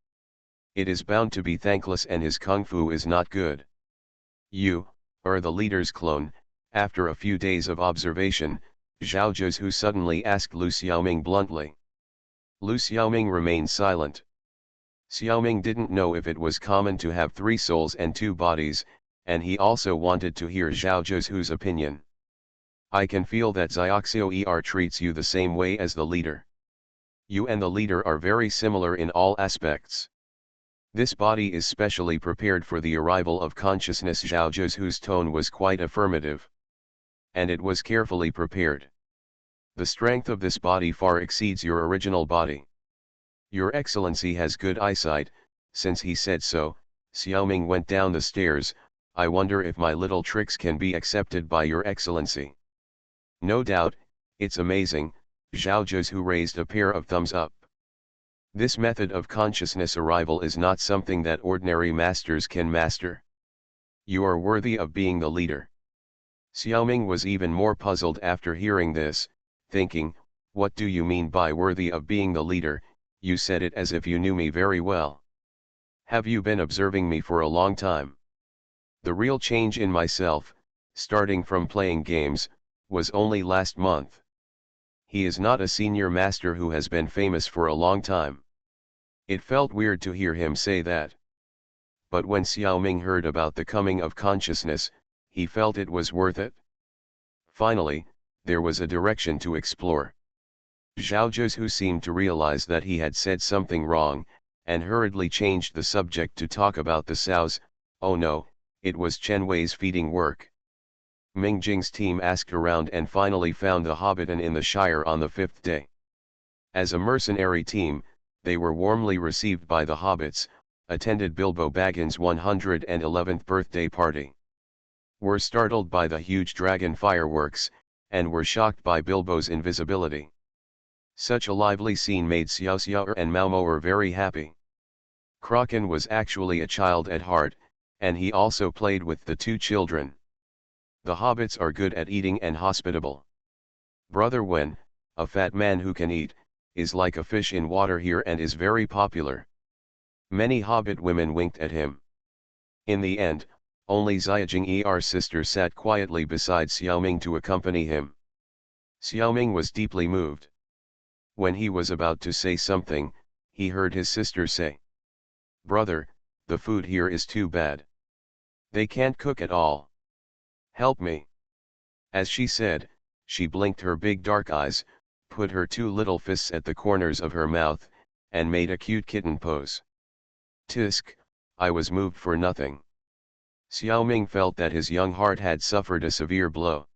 It is bound to be thankless and his kung fu is not good. "You are the leader's clone." After a few days of observation, Zhaozhou suddenly asked Lu Xiaoming bluntly. Lu Xiaoming remained silent. Xiaoming didn't know if it was common to have 3 souls and 2 bodies, and he also wanted to hear Zhaozhou's opinion. "I can feel that Xiaoxiao treats you the same way as the leader. You and the leader are very similar in all aspects. This body is specially prepared for the arrival of consciousness." Zhaozhou's tone was quite affirmative. "And it was carefully prepared. The strength of this body far exceeds your original body. Your Excellency has good eyesight." Since he said so, Xiaoming went down the stairs. "I wonder if my little tricks can be accepted by your Excellency." "No doubt, it's amazing." Zhaozhou raised a pair of thumbs up. "This method of consciousness arrival is not something that ordinary masters can master. You are worthy of being the leader." Xiaoming was even more puzzled after hearing this, thinking, "What do you mean by worthy of being the leader? You said it as if you knew me very well. Have you been observing me for a long time?" "The real change in myself, starting from playing games, was only last month." He is not a senior master who has been famous for a long time. It felt weird to hear him say that. But when Xiaoming heard about the coming of consciousness, he felt it was worth it. Finally, there was a direction to explore. Zhaozhou seemed to realize that he had said something wrong, and hurriedly changed the subject to talk about the sows. "Oh no, it was Chen Wei's feeding work." Ming Jing's team asked around and finally found the Hobbiton in the Shire on the 5th day. As a mercenary team, they were warmly received by the hobbits, attended Bilbo Baggins' 111th birthday party. Were startled by the huge dragon fireworks, and were shocked by Bilbo's invisibility. Such a lively scene made Xiao Xiao and Mao Mao very happy. Kraken was actually a child at heart, and he also played with the two children. The hobbits are good at eating and hospitable. Brother Wen, a fat man who can eat, is like a fish in water here and is very popular. Many hobbit women winked at him. In the end, only Xiaojing Er sister sat quietly beside Xiaoming to accompany him. Xiaoming was deeply moved. When he was about to say something, he heard his sister say, "Brother, the food here is too bad. They can't cook at all. Help me." As she said, she blinked her big dark eyes, put her two little fists at the corners of her mouth, and made a cute kitten pose. Tisk, I was moved for nothing. Xiaoming felt that his young heart had suffered a severe blow.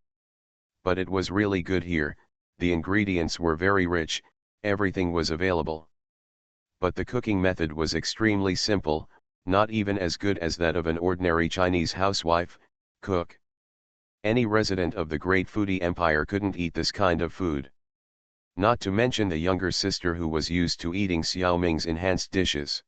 But it was really good here, the ingredients were very rich, everything was available. But the cooking method was extremely simple, not even as good as that of an ordinary Chinese housewife, cook. Any resident of the great foodie empire couldn't eat this kind of food. Not to mention the younger sister who was used to eating Xiaoming's enhanced dishes.